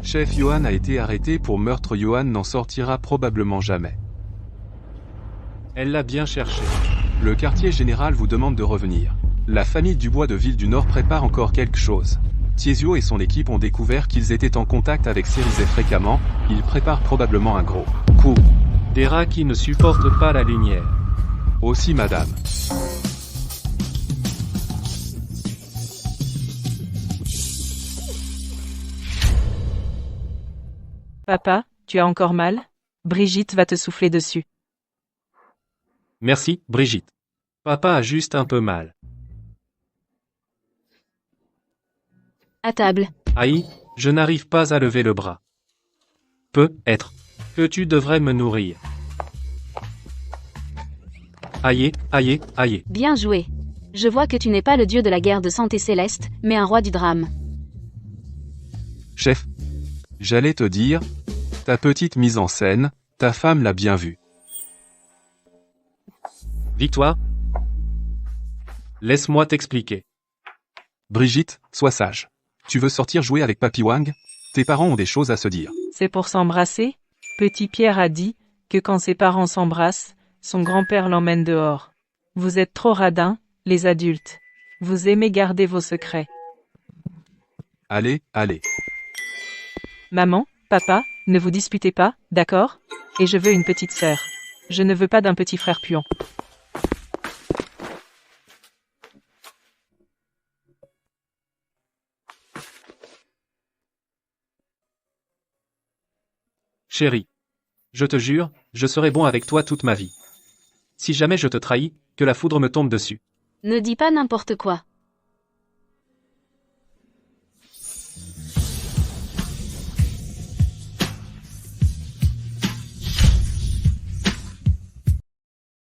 Chef Johan a été arrêté pour meurtre. Johan n'en sortira probablement jamais.
Elle l'a bien cherché.
Le quartier général vous demande de revenir. La famille Dubois de Ville du Nord prépare encore quelque chose. Tiesio et son équipe ont découvert qu'ils étaient en contact avec Cerizet fréquemment, ils préparent probablement un gros coup.
Des rats qui ne supportent pas la lumière.
Aussi madame.
Papa, tu as encore mal? Brigitte va te souffler dessus.
Merci, Brigitte. Papa a juste un peu mal.
À table.
Aïe, je n'arrive pas à lever le bras. Peut-être que tu devrais me nourrir. Aïe, aïe, aïe.
Bien joué. Je vois que tu n'es pas le dieu de la guerre de santé céleste, mais un roi du drame.
Chef, j'allais te dire, ta petite mise en scène, ta femme l'a bien vue.
Victoire? Laisse-moi t'expliquer.
Brigitte, sois sage. Tu veux sortir jouer avec Papy Wang? Tes parents ont des choses à se dire.
C'est pour s'embrasser? Petit Pierre a dit que quand ses parents s'embrassent, son grand-père l'emmène dehors. Vous êtes trop radins, les adultes. Vous aimez garder vos secrets.
Allez, allez.
Maman, papa, ne vous disputez pas, d'accord? Et je veux une petite sœur. Je ne veux pas d'un petit frère puant.
Chérie. Je te jure, je serai bon avec toi toute ma vie. Si jamais je te trahis, que la foudre me tombe dessus.
Ne dis pas n'importe quoi.